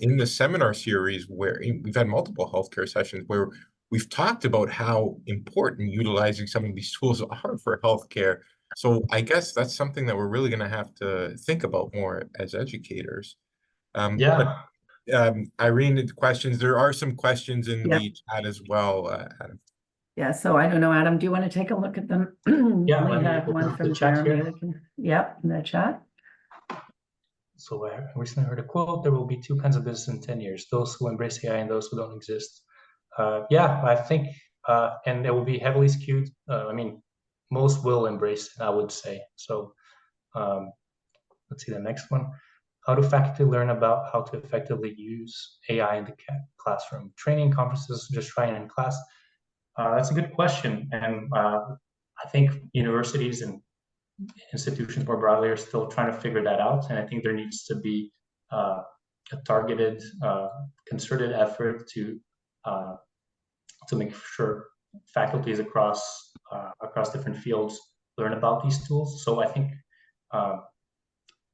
in the seminar series where we've had multiple healthcare sessions where we've talked about how important utilizing some of these tools are for healthcare. So I guess that's something that we're really going to have to think about more as educators. But Irene, the questions, there are some questions in the chat as well, Adam. Yeah, so I don't know, Adam, do you want to take a look at them? Yeah, we have one from Jeremy. Yep, in the chat. So I recently heard a quote: "There will be two kinds of business in 10 years: those who embrace AI and those who don't exist." Yeah, I think, and it will be heavily skewed. I mean, most will embrace it, I would say. So let's see the next one. How do faculty learn about how to effectively use AI in the classroom? Training, conferences, just trying in class? That's a good question. And I think universities and institutions more broadly are still trying to figure that out. And I think there needs to be a targeted, concerted effort to make sure faculties across different fields learn about these tools. So I think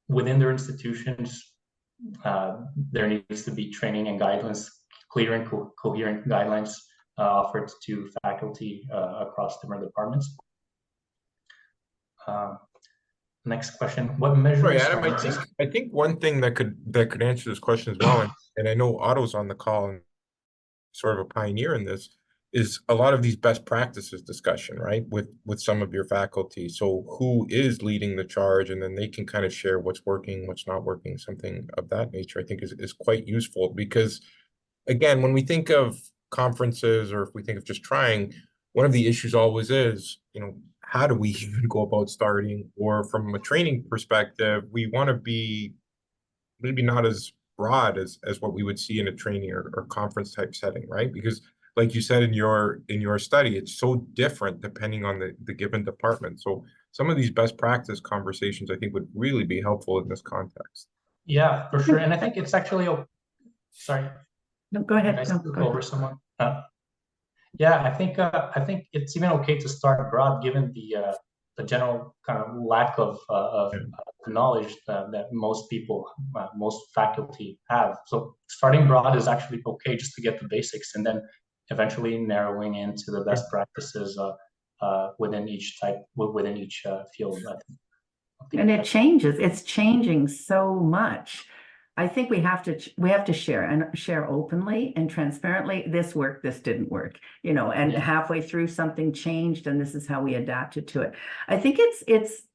within their institutions, there needs to be training and guidelines, clear and coherent guidelines offered to faculty across different departments. Next question: what measures? Sorry, Adam, I think one thing that could answer this question as well, and I know Otto's on the call and sort of a pioneer in this, is a lot of these best practices discussion, right? With some of your faculty. So who is leading the charge, and then they can kind of share what's working, what's not working, something of that nature, I think is quite useful. Because again, when we think of conferences, or if we think of just trying, one of the issues always is, how do we even go about starting? Or from a training perspective, we want to be maybe not as broad as what we would see in a training or conference type setting, right? Because like you said in your study, it's so different depending on the given department. So some of these best practice conversations, I think, would really be helpful in this context. Yeah, for sure. And I think it's actually, sorry. No, go ahead. Did I speak over someone? Yeah, I think it's even okay to start broad, given the general kind of lack of knowledge that most people, most faculty have. So starting broad is actually okay, just to get the basics, and then eventually narrowing into the best practices within each field. I think. And it changes. It's changing so much. I think we have to share and share openly and transparently. This worked, this didn't work, and halfway through something changed, and this is how we adapted to it. I think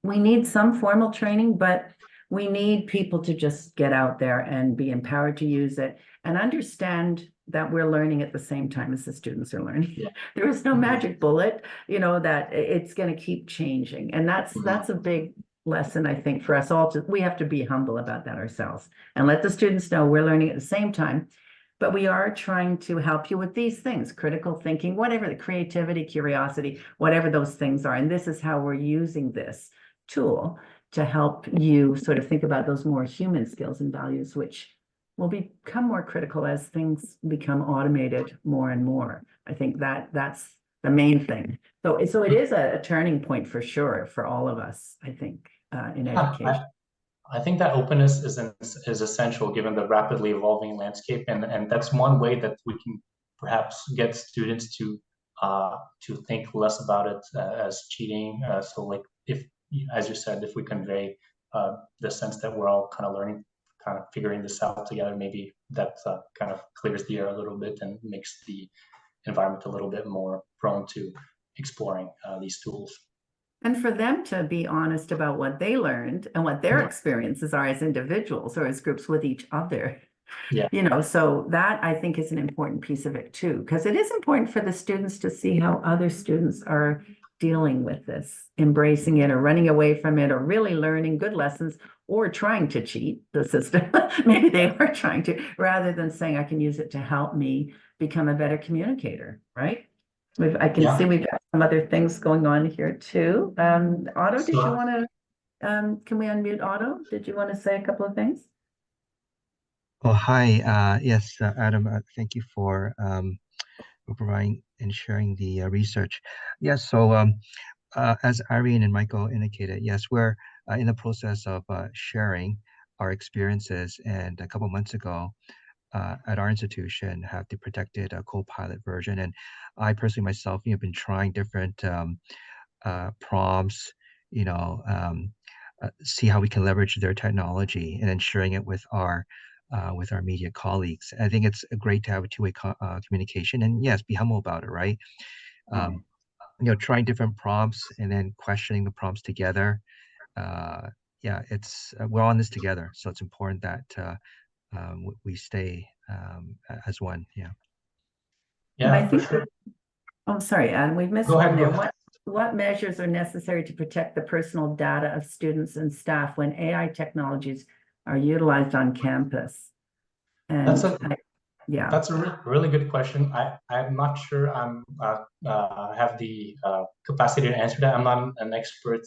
we need some formal training, but we need people to just get out there and be empowered to use it and understand that we're learning at the same time as the students are learning. Yeah. There is no magic bullet, that it's going to keep changing. And that's a big lesson, I think, for us all. We have to be humble about that ourselves and let the students know we're learning at the same time. But we are trying to help you with these things, critical thinking, whatever the creativity, curiosity, whatever those things are. And this is how we're using this tool to help you sort of think about those more human skills and values, which will become more critical as things become automated more and more. I think that's the main thing. So it is a turning point for sure for all of us, I think, in education. I think that openness is essential given the rapidly evolving landscape, and that's one way that we can perhaps get students to think less about it as cheating. So like if, as you said, if we convey the sense that we're all kind of learning, kind of figuring this out together, maybe that kind of clears the air a little bit and makes the environment a little bit more prone to exploring these tools. And for them to be honest about what they learned and what their experiences are as individuals or as groups with each other. Yeah. So that I think is an important piece of it too, because it is important for the students to see how other students are dealing with this, embracing it or running away from it or really learning good lessons or trying to cheat the system. Maybe they are trying to, rather than saying, I can use it to help me become a better communicator, right? I can see we've got some other things going on here too. Otto, did you want to, can we unmute Otto? Did you want to say a couple of things? Oh, hi. Yes, Adam, thank you for providing and sharing the research. Yes, so as Irene and Michael indicated, yes, we're in the process of sharing our experiences. And a couple months ago, at our institution, have the protected co-pilot version. And I personally myself, been trying different prompts, see how we can leverage their technology and then sharing it with our media colleagues. I think it's great to have a two-way communication and yes, be humble about it, right? Trying different prompts and then questioning the prompts together. Yeah, we're on this together. So it's important that we stay as one. Yeah. Yeah, I think, for sure. Oh, sorry, Adam, we've missed one there. What measures are necessary to protect the personal data of students and staff when AI technologies are utilized on campus? And that's a really good question. I'm not sure have the capacity to answer that. I'm not an expert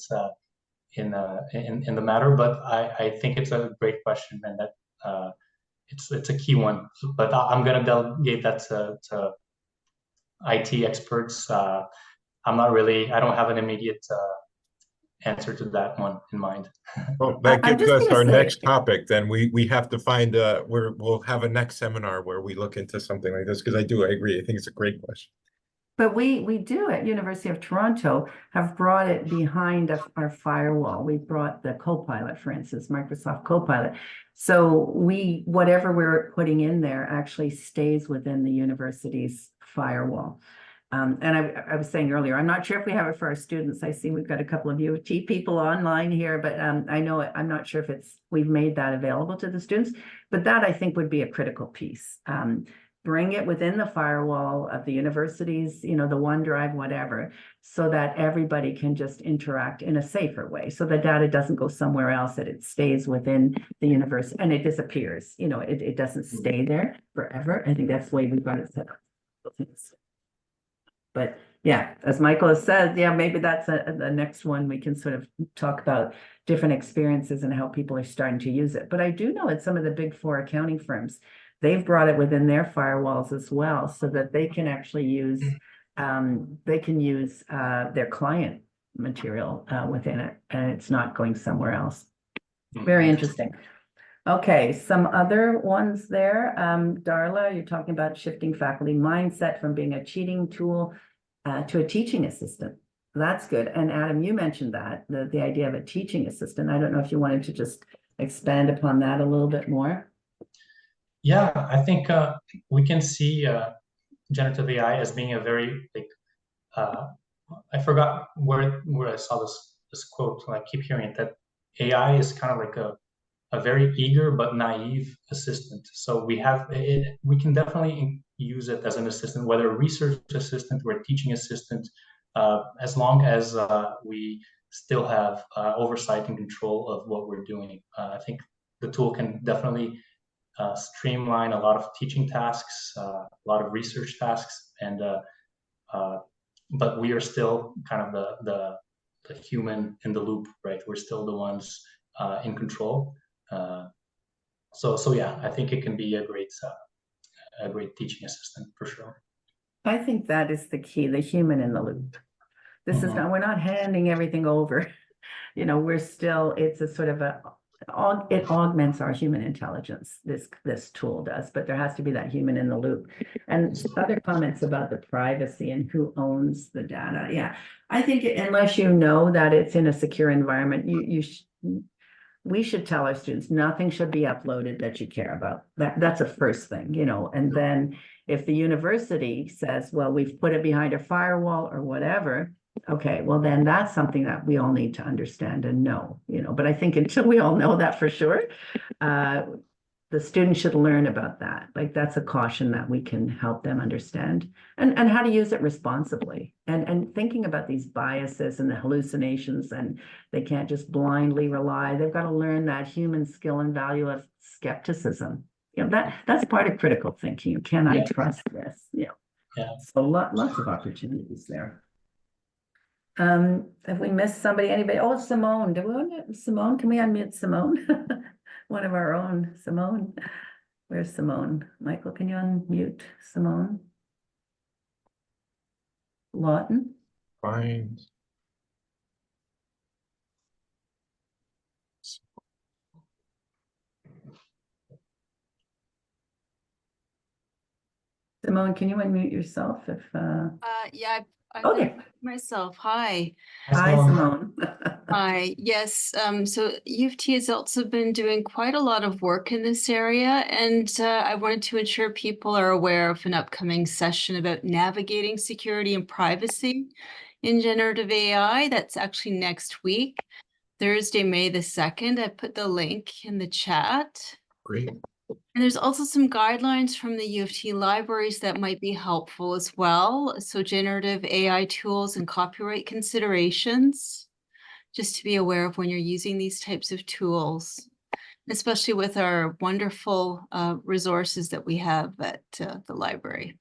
in the matter, but I think it's a great question and that it's a key one. But I'm gonna delegate that to IT experts. I don't have an immediate answer to that one in mind. Well, that gives us our next topic. Then we have to find we'll have a next seminar where we look into something like this because I agree. I think it's a great question. But we do at University of Toronto have brought it behind our firewall. We brought the Copilot, for instance, Microsoft Copilot. So whatever we're putting in there actually stays within the university's firewall. And I was saying earlier, I'm not sure if we have it for our students. I see we've got a couple of U of T people online here, but I know I'm not sure if we've made that available to the students, but that I think would be a critical piece. Bring it within the firewall of the universities, the OneDrive, whatever, so that everybody can just interact in a safer way. So the data doesn't go somewhere else, that it stays within the university and it disappears. It doesn't stay there forever. I think that's the way we've got it set up. But yeah, as Michael has said, yeah, maybe that's the next one we can sort of talk about different experiences and how people are starting to use it. But I do know at some of the big four accounting firms, they've brought it within their firewalls as well, so that they can actually use their client material within it, and it's not going somewhere else. Very interesting. Okay, some other ones there. Darla, you're talking about shifting faculty mindset from being a cheating tool to a teaching assistant. That's good. And Adam, you mentioned that, the idea of a teaching assistant. I don't know if you wanted to just expand upon that a little bit more. Yeah, I think we can see generative AI as being a very like I forgot where I saw this quote. I keep hearing it, that AI is kind of like a very eager but naive assistant. So we have it, we can definitely use it as an assistant, whether a research assistant or a teaching assistant, as long as we still have oversight and control of what we're doing. I think the tool can definitely streamline a lot of teaching tasks, a lot of research tasks, and uh, but we are still kind of the human in the loop, right? We're still the ones in control. Uh, so yeah, I think it can be a great teaching assistant for sure. I think that is the key, the human in the loop. This is not, we're not handing everything over. You know, we're still, it's a sort of it augments our human intelligence, this tool does, but there has to be that human in the loop. And other comments about the privacy and who owns the data. Yeah, I think unless you know that it's in a secure environment, we should tell our students nothing should be uploaded that you care about. That's a first thing, you know, and then if the university says, well, we've put it behind a firewall or whatever, okay, well, then that's something that we all need to understand and know, you know, but I think until we all know that for sure, the students should learn about that. Like that's a caution that we can help them understand and how to use it responsibly and thinking about these biases and the hallucinations, and they can't just blindly rely. They've got to learn that human skill and value of skepticism. You know, that's part of critical thinking. Can I trust this? You know, so lots of opportunities there. Have we missed somebody? Anybody? Oh, Simone. Do we want Simone? Can we unmute Simone? One of our own, Simone. Where's Simone? Michael, can you unmute Simone? Lawton? Fine. Simone, can you unmute yourself if Yeah, I okay. myself. Hi. Hi, Simone. Hi. Yes. So U of T has also been doing quite a lot of work in this area, and I wanted to ensure people are aware of an upcoming session about navigating security and privacy in generative AI. That's actually next week, Thursday, May the 2nd. I put the link in the chat. Great. And there's also some guidelines from the U of T libraries that might be helpful as well. So generative AI tools and copyright considerations, just to be aware of when you're using these types of tools, especially with our wonderful resources that we have at the library.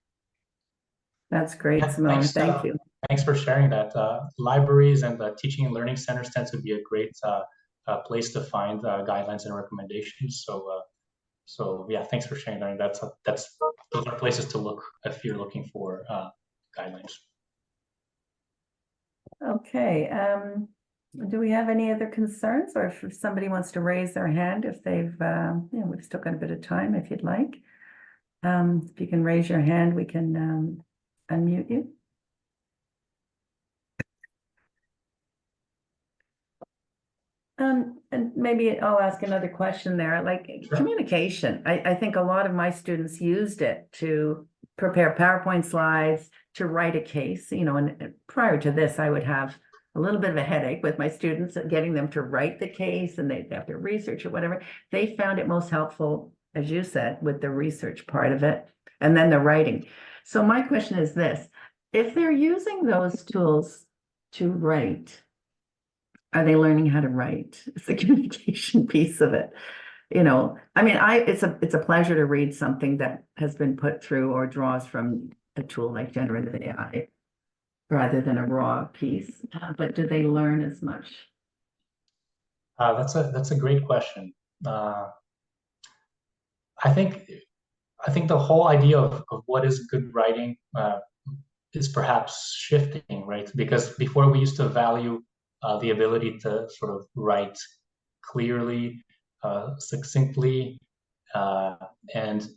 That's great, Simone. Thank you. Thanks for sharing that. Libraries and teaching and learning centers tend to be a great place to find guidelines and recommendations. So yeah, thanks for sharing that. Those are places to look if you're looking for guidelines. Okay. Do we have any other concerns, or if somebody wants to raise their hand, if they've, you know, we've still got a bit of time if you'd like. If you can raise your hand, we can unmute you. And maybe I'll ask another question there, like communication. I think a lot of my students used it to prepare PowerPoint slides, to write a case, you know, and prior to this, I would have a little bit of a headache with my students getting them to write the case, and they'd have to research or whatever. They found it most helpful, as you said, with the research part of it, and then the writing. So my question is this: if they're using those tools to write, are they learning how to write? It's the communication piece of it. You know, I mean, it's a pleasure to read something that has been put through or draws from a tool like generative AI rather than a raw piece. But do they learn as much? That's a great question. I think the whole idea of what is good writing is perhaps shifting, right? Because before we used to value the ability to sort of write clearly, succinctly, and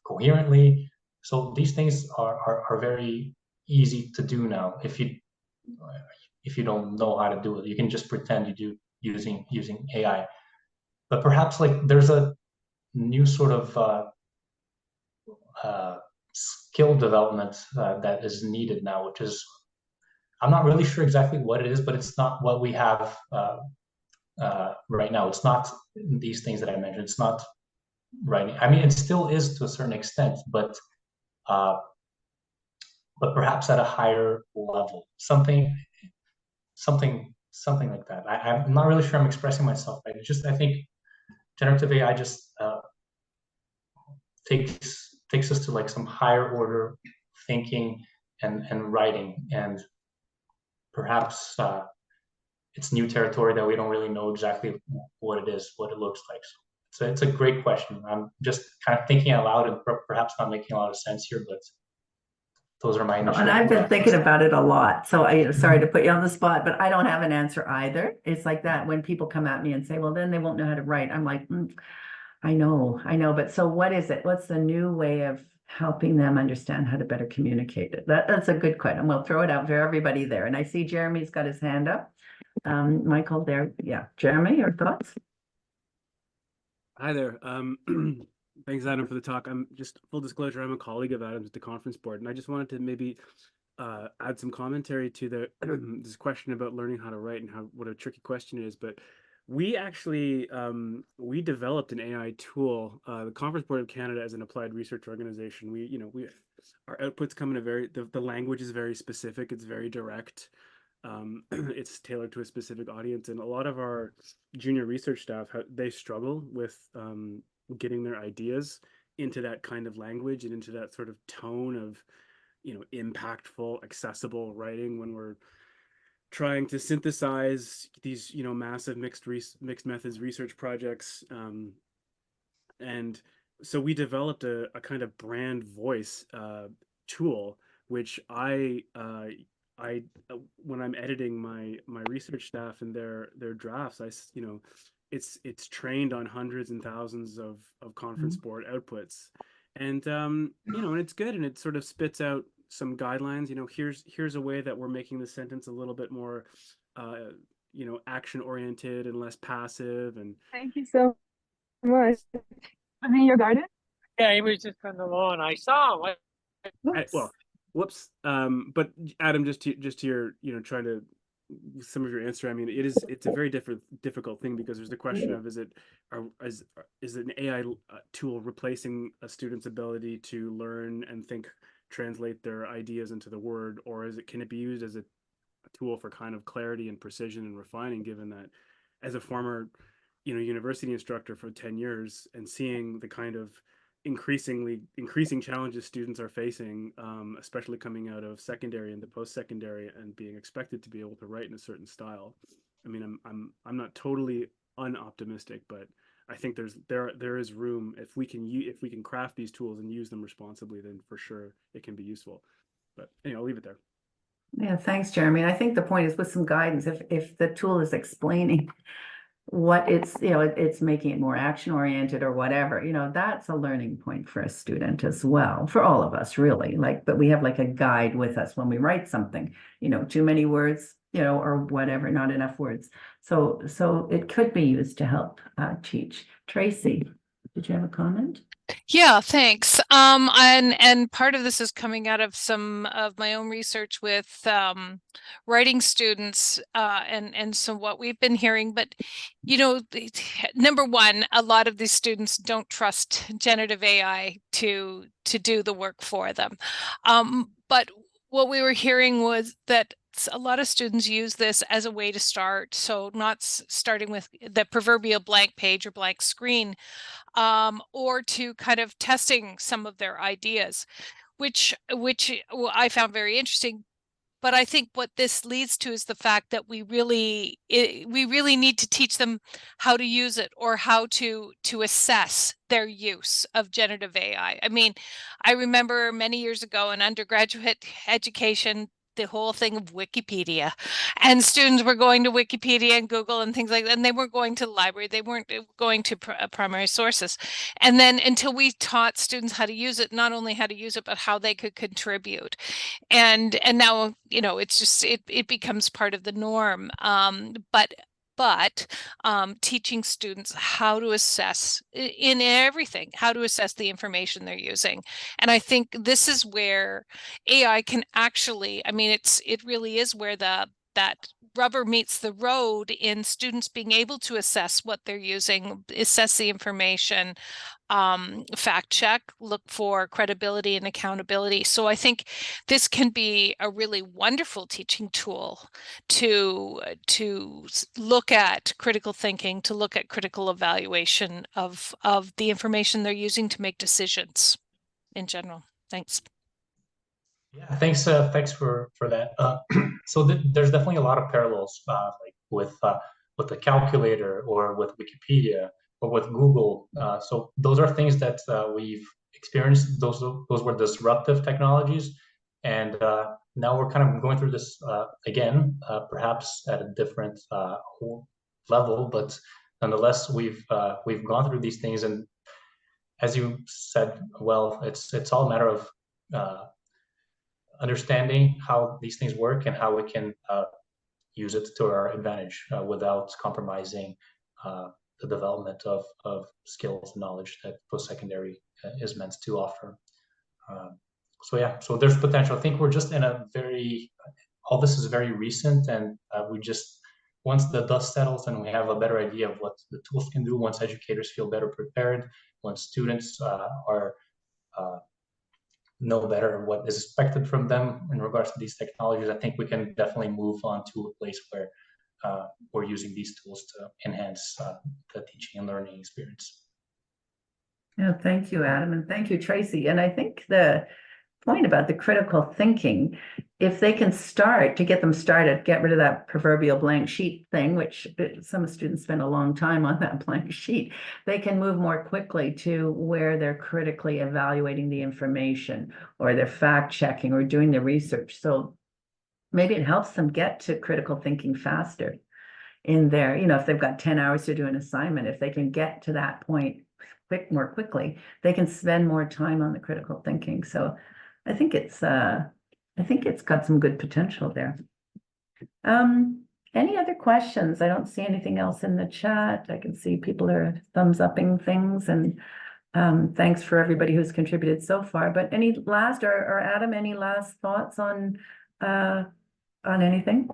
coherently. So these things are very easy to do now. If you don't know how to do it, you can just pretend you do using AI. But perhaps like there's a new sort of skill development that is needed now, which is, I'm not really sure exactly what it is, but it's not what we have right now. It's not these things that I mentioned. It's not writing. I mean, it still is to a certain extent, but perhaps at a higher level, something like that. I'm not really sure I'm expressing myself right. I think generative AI just takes us to like some higher order thinking and writing, and perhaps it's new territory that we don't really know exactly what it is, what it looks like. So it's a great question. I'm just kind of thinking out loud and perhaps not making a lot of sense here, but those are my initial. And I've been thinking about it a lot. So sorry to put you on the spot, but I don't have an answer either. It's like that when people come at me and say, well, then they won't know how to write. I'm like, I know. But so what is it? What's the new way of helping them understand how to better communicate it? That's a good question. We'll throw it out for everybody there. And I see Jeremy's got his hand up. Michael there. Yeah. Jeremy, your thoughts? Hi there. Thanks, Adam, for the talk. I'm just full disclosure, I'm a colleague of Adam's at the conference board, and I just wanted to maybe add some commentary to the this question about learning how to write and what a tricky question it is. But we actually we developed an AI tool. The Conference Board of Canada, as an applied research organization, our outputs come in the language is very specific. It's very direct. It's tailored to a specific audience, and a lot of our junior research staff they struggle with getting their ideas into that kind of language and into that sort of tone of impactful, accessible writing when we're trying to synthesize these massive mixed methods research projects. And so we developed a kind of brand voice tool, which I when I'm editing my research staff and their drafts, it's trained on hundreds and thousands of conference board outputs, and and it's good, and it sort of spits out some guidelines. Here's a way that we're making the sentence a little bit more action oriented and less passive. And thank you so much. I'm in your garden. Yeah, he was just on the lawn. I saw him. Whoops. But Adam, just to your, trying to some of your answer. I mean, it's a very difficult thing, because there's the question of is an AI tool replacing a student's ability to learn and translate their ideas into the word, or can it be used as a tool for kind of clarity and precision and refining, given that as a former university instructor for 10 years and seeing the kind of increasing challenges students are facing, especially coming out of secondary into post-secondary and being expected to be able to write in a certain style. I mean, I'm not totally unoptimistic, but I think there is room if we can craft these tools and use them responsibly, then for sure it can be useful. But anyway, I'll leave it there. Yeah, thanks, Jeremy. I think the point is with some guidance, if the tool is explaining what it's making it more action oriented or whatever, that's a learning point for a student as well, for all of us really. But we have like a guide with us when we write something, too many words, or whatever, not enough words. So it could be used to help teach. Tracy, did you have a comment? Yeah, thanks. And part of this is coming out of some of my own research with writing students and so what we've been hearing. But number one, a lot of these students don't trust generative AI to do the work for them. But what we were hearing was that a lot of students use this as a way to start. So not starting with the proverbial blank page or blank screen, or to kind of testing some of their ideas, which I found very interesting. But I think what this leads to is the fact that we really need to teach them how to use it, or how to assess their use of generative AI. I mean, I remember many years ago in undergraduate education, the whole thing of Wikipedia, and students were going to Wikipedia and Google and things like that, and they weren't going to the library, they weren't going to primary sources. And then until we taught students how to use it, not only how to use it, but how they could contribute. And now, it's just, it becomes part of the norm. But but teaching students how to assess in everything, how to assess the information they're using. And I think this is where AI can actually, I mean, it really is where that rubber meets the road in students being able to assess what they're using, assess the information, fact check, look for credibility and accountability. So I think this can be a really wonderful teaching tool to look at critical thinking, to look at critical evaluation of the information they're using to make decisions in general. Thanks. Yeah, thanks for that. So there's definitely a lot of parallels, like with the calculator or with Wikipedia or with Google. So those are things that we've experienced. Those were disruptive technologies, and now we're kind of going through this again, perhaps at a different level, but nonetheless, we've gone through these things, and as you said, well, it's all a matter of understanding how these things work and how we can use it to our advantage without compromising the development of skills and knowledge that post-secondary is meant to offer. So yeah, so there's potential. I think we're just in a all this is very recent, and we just, once the dust settles and we have a better idea of what the tools can do, once educators feel better prepared, once students know better what is expected from them in regards to these technologies, I think we can definitely move on to a place where we're using these tools to enhance the teaching and learning experience. Yeah, thank you, Adam, and thank you, Tracy. And I think the point about the critical thinking, if they can start to get them started, get rid of that proverbial blank sheet thing, which some students spend a long time on that blank sheet, they can move more quickly to where they're critically evaluating the information, or they're fact checking or doing the research. So maybe it helps them get to critical thinking faster in there. You know, if they've got 10 hours to do an assignment, if they can get to that point more quickly, they can spend more time on the critical thinking. So I think it's got some good potential there. Any other questions? I don't see anything else in the chat. I can see people are thumbs upping things, and thanks for everybody who's contributed so far. But any last, or Adam, any last thoughts on anything?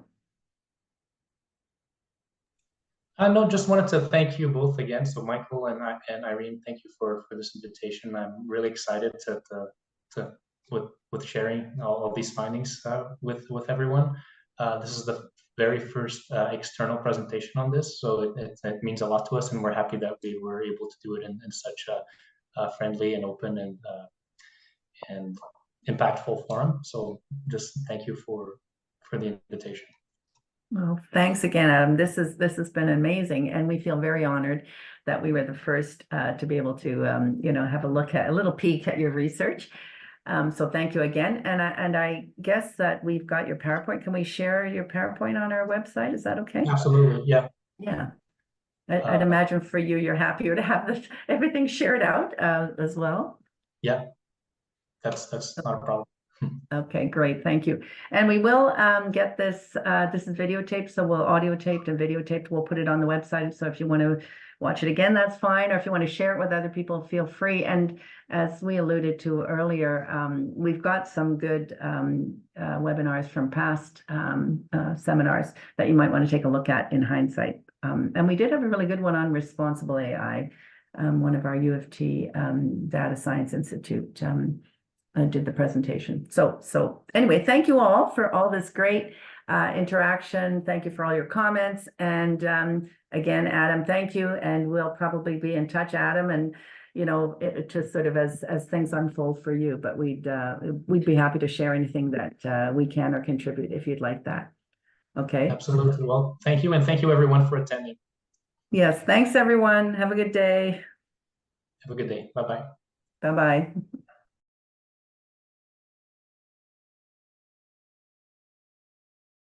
No, just wanted to thank you both again. So Michael and Irene, thank you for this invitation. I'm really excited with sharing all these findings with everyone. This is the very first external presentation on this, so it means a lot to us, and we're happy that we were able to do it in such a friendly and open and impactful forum. So just thank you for the invitation. Well, thanks again, Adam. This has been amazing, and we feel very honored that we were the first to be able to have a little peek at your research. So thank you again, and I guess that we've got your PowerPoint. Can we share your PowerPoint on our website? Is that okay? Absolutely, yeah. Yeah, I'd imagine for you, you're happier to have everything shared out as well. Yeah, that's not a problem. Okay, great, thank you. And we will get this, this is videotaped, so we'll audio taped and videotaped, we'll put it on the website. So if you want to watch it again, that's fine. Or if you want to share it with other people, feel free. And as we alluded to earlier, we've got some good webinars from past seminars that you might want to take a look at in hindsight. And we did have a really good one on responsible AI. One of our U of T Data Science Institute did the presentation. So anyway, thank you all for all this great interaction. Thank you for all your comments. And again, Adam, thank you. And we'll probably be in touch, Adam, and just sort of as things unfold for you. But we'd be happy to share anything that we can or contribute if you'd like that. Okay. Absolutely. Well, thank you, and thank you everyone for attending. Yes, thanks everyone. Have a good day. Have a good day. Bye-bye. Bye-bye.